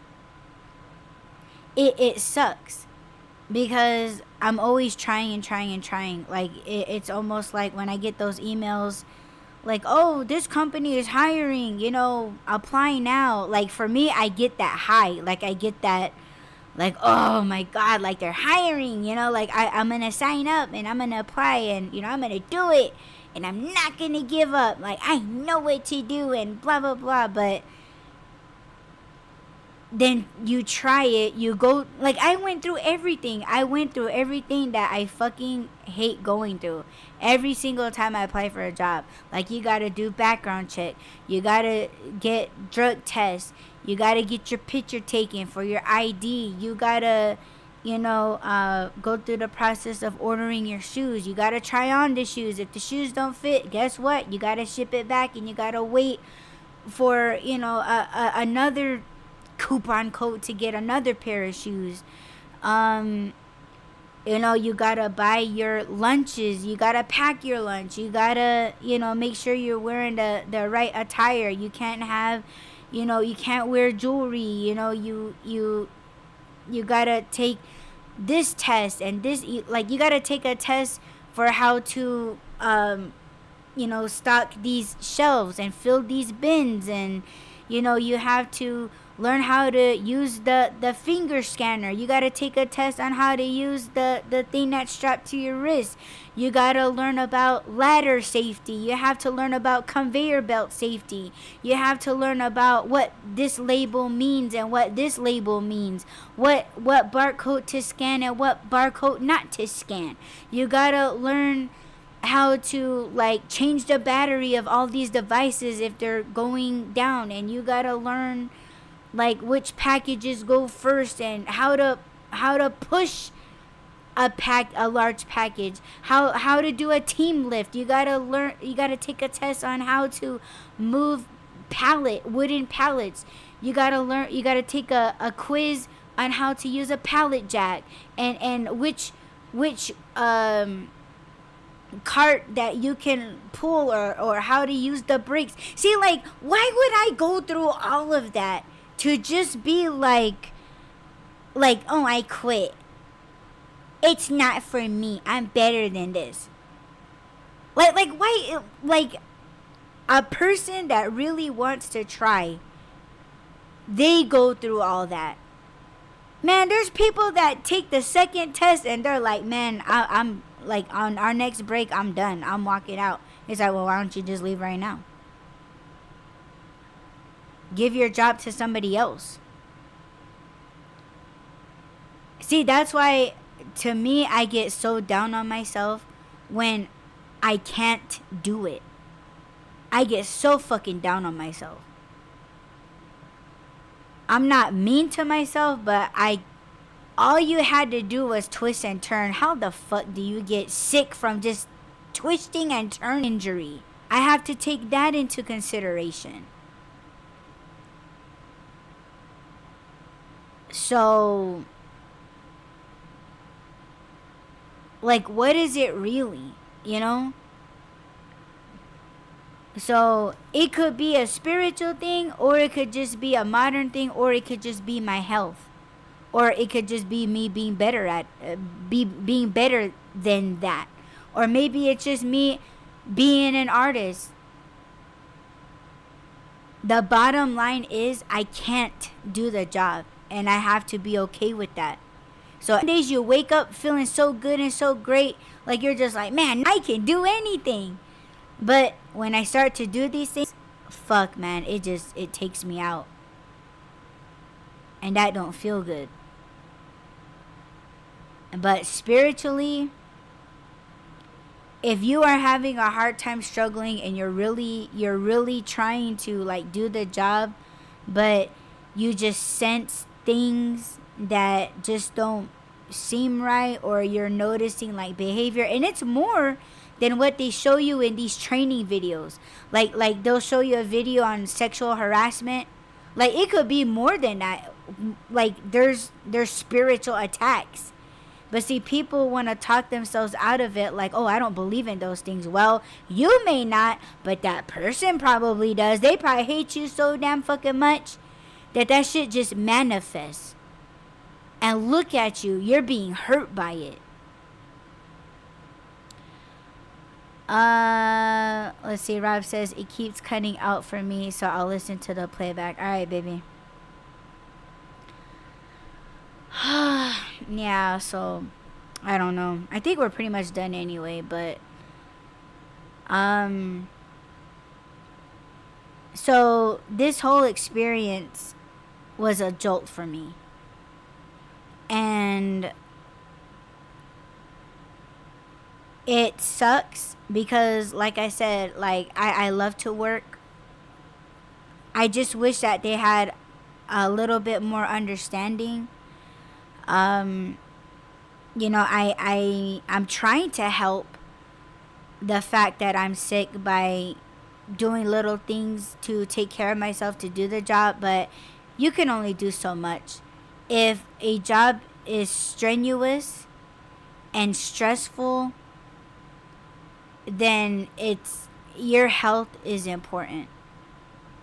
it sucks because I'm always trying and trying and trying. Like, it's almost like when I get those emails like, oh, this company is hiring, you know, apply now. Like, for me, I get that high. Like, I get that, like, oh my God, like they're hiring, you know, like I'm going to sign up and I'm going to apply and, you know, I'm going to do it and I'm not going to give up. Like, I know what to do and blah, blah, blah. But then you try it, you go, like, I went through everything that I fucking hate going through every single time I apply for a job. Like, you gotta do background check, you gotta get drug tests, you gotta get your picture taken for your ID, you gotta, you know, go through the process of ordering your shoes, you gotta try on the shoes. If the shoes don't fit, guess what, you gotta ship it back and you gotta wait for, you know, another coupon code to get another pair of shoes. You know, you gotta buy your lunches, you gotta pack your lunch, you gotta, you know, make sure you're wearing the right attire. You can't have, you know, you can't wear jewelry, you know, you gotta take this test and this, like, you gotta take a test for how to you know, stock these shelves and fill these bins, and, you know, you have to learn how to use the finger scanner. You got to take a test on how to use the thing that's strapped to your wrist. You got to learn about ladder safety. You have to learn about conveyor belt safety. You have to learn about what this label means and what this label means. What barcode to scan and what barcode not to scan. You got to learn how to, like, change the battery of all these devices if they're going down, and you got to learn, like, which packages go first and how to push a large package, how to do a team lift. You got to take a test on how to move wooden pallets. You got to take a quiz on how to use a pallet jack and which cart that you can pull, or how to use the brakes. See, like, why would I go through all of that to just be like, oh, I quit. It's not for me. I'm better than this. Like why? Like, a person that really wants to try, they go through all that. Man, there's people that take the second test and they're like, man, I'm like, on our next break, I'm done. I'm walking out. It's like, well, why don't you just leave right now? Give your job to somebody else. See, that's why, to me, I get so down on myself when I can't do it. I get so fucking down on myself. I'm not mean to myself, but all you had to do was twist and turn. How the fuck do you get sick from just twisting and turn injury? I have to take that into consideration. So, like, what is it really, you know? So, it could be a spiritual thing, or it could just be a modern thing, or it could just be my health. Or it could just be me being better at being better than that. Or maybe it's just me being an artist. The bottom line is, I can't do the job, and I have to be okay with that. So some days you wake up feeling so good and so great, like you're just like, man, I can do anything. But when I start to do these things, fuck, man, it takes me out. And that don't feel good. But spiritually, if you are having a hard time struggling and you're really trying to, like, do the job, but you just sense things that just don't seem right, or you're noticing, like, behavior, and it's more than what they show you in these training videos. Like they'll show you a video on sexual harassment. Like, it could be more than that. like there's spiritual attacks. But see, people want to talk themselves out of it like, oh, I don't believe in those things. Well, you may not, but that person probably does. They probably hate you so damn fucking much that shit just manifests. And look at you. You're being hurt by it. Let's see. Rob says, it keeps cutting out for me, so I'll listen to the playback. All right, baby. Yeah, so I don't know. I think we're pretty much done anyway, but so this whole experience was a jolt for me. And it sucks because, like I said, like I love to work. I just wish that they had a little bit more understanding. You know, I'm trying to help the fact that I'm sick by doing little things to take care of myself to do the job, but you can only do so much. If a job is strenuous and stressful, then it's your health is important.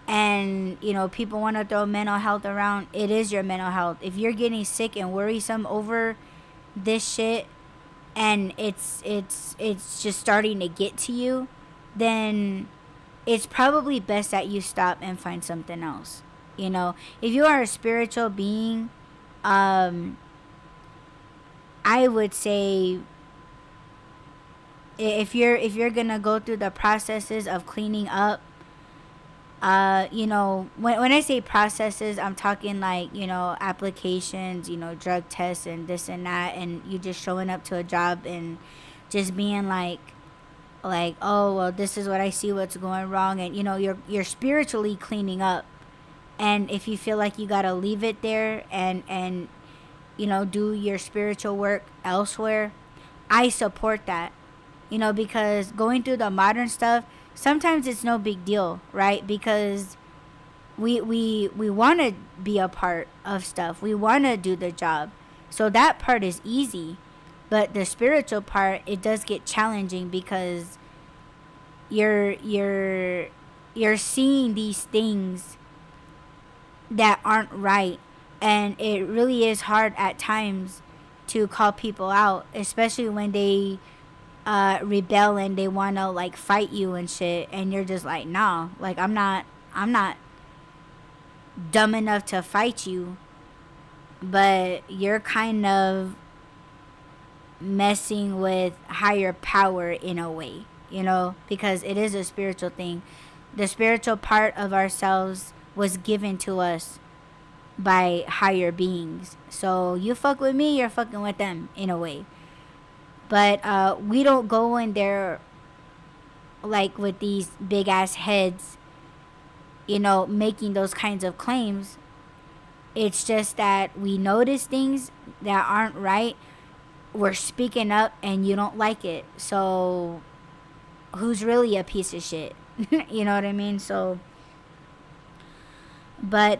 And you know, people want to throw mental health around. It is your mental health. If you're getting sick and worrisome over this shit, and it's just starting to get to you, then it's probably best that you stop and find something else. You know, if you are a spiritual being, I would say if you're gonna go through the processes of cleaning up, you know, when I say processes, I'm talking like, you know, applications, you know, drug tests and this and that, and you just showing up to a job and just being like, oh, well, this is what I see what's going wrong, and you know, you're spiritually cleaning up. And if you feel like you gotta leave it there and you know, do your spiritual work elsewhere, I support that. You know, because going through the modern stuff, sometimes it's no big deal, right? Because we want to be a part of stuff. We want to do the job. So that part is easy. But the spiritual part, it does get challenging because you're seeing these things that aren't right, and it really is hard at times to call people out, especially when they rebel and they want to like fight you and shit, and you're just like, nah, like I'm not dumb enough to fight you, but you're kind of messing with higher power in a way, you know, because it is a spiritual thing. The spiritual part of ourselves was given to us by higher beings. So you fuck with me, you're fucking with them in a way. But we don't go in there like with these big ass heads, you know, making those kinds of claims. It's just that we notice things that aren't right. We're speaking up and you don't like it. So who's really a piece of shit? You know what I mean? So, but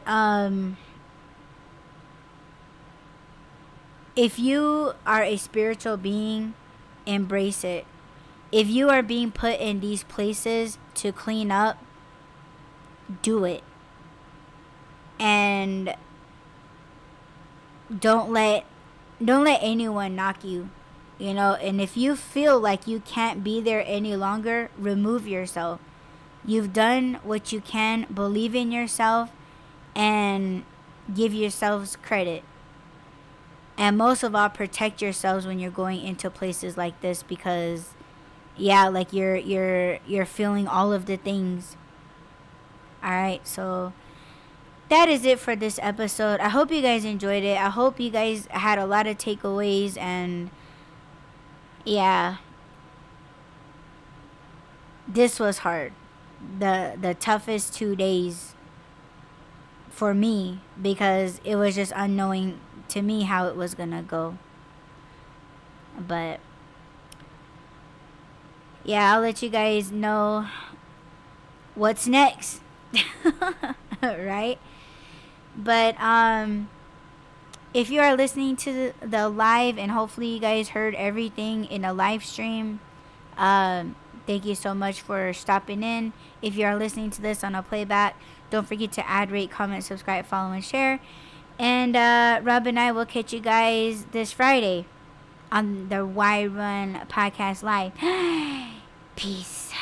if you are a spiritual being, embrace it. If you are being put in these places to clean up, do it. And don't let anyone knock you, you know. And if you feel like you can't be there any longer, remove yourself. You've done what you can. Believe in yourself and give yourselves credit. And most of all, protect yourselves when you're going into places like this, because yeah, like you're feeling all of the things. All right, so that is it for this episode. I hope you guys enjoyed it. I hope you guys had a lot of takeaways, and yeah, this was hard. The toughest 2 days for me, because it was just unknowing to me how it was gonna go. But yeah, I'll let you guys know what's next. Right? But if you are listening to the live, and hopefully you guys heard everything in a live stream, thank you so much for stopping in. If you are listening to this on a playback, don't forget to add, rate, comment, subscribe, follow, and share. And Rob and I will catch you guys this Friday on the Why Run Podcast Live. Peace.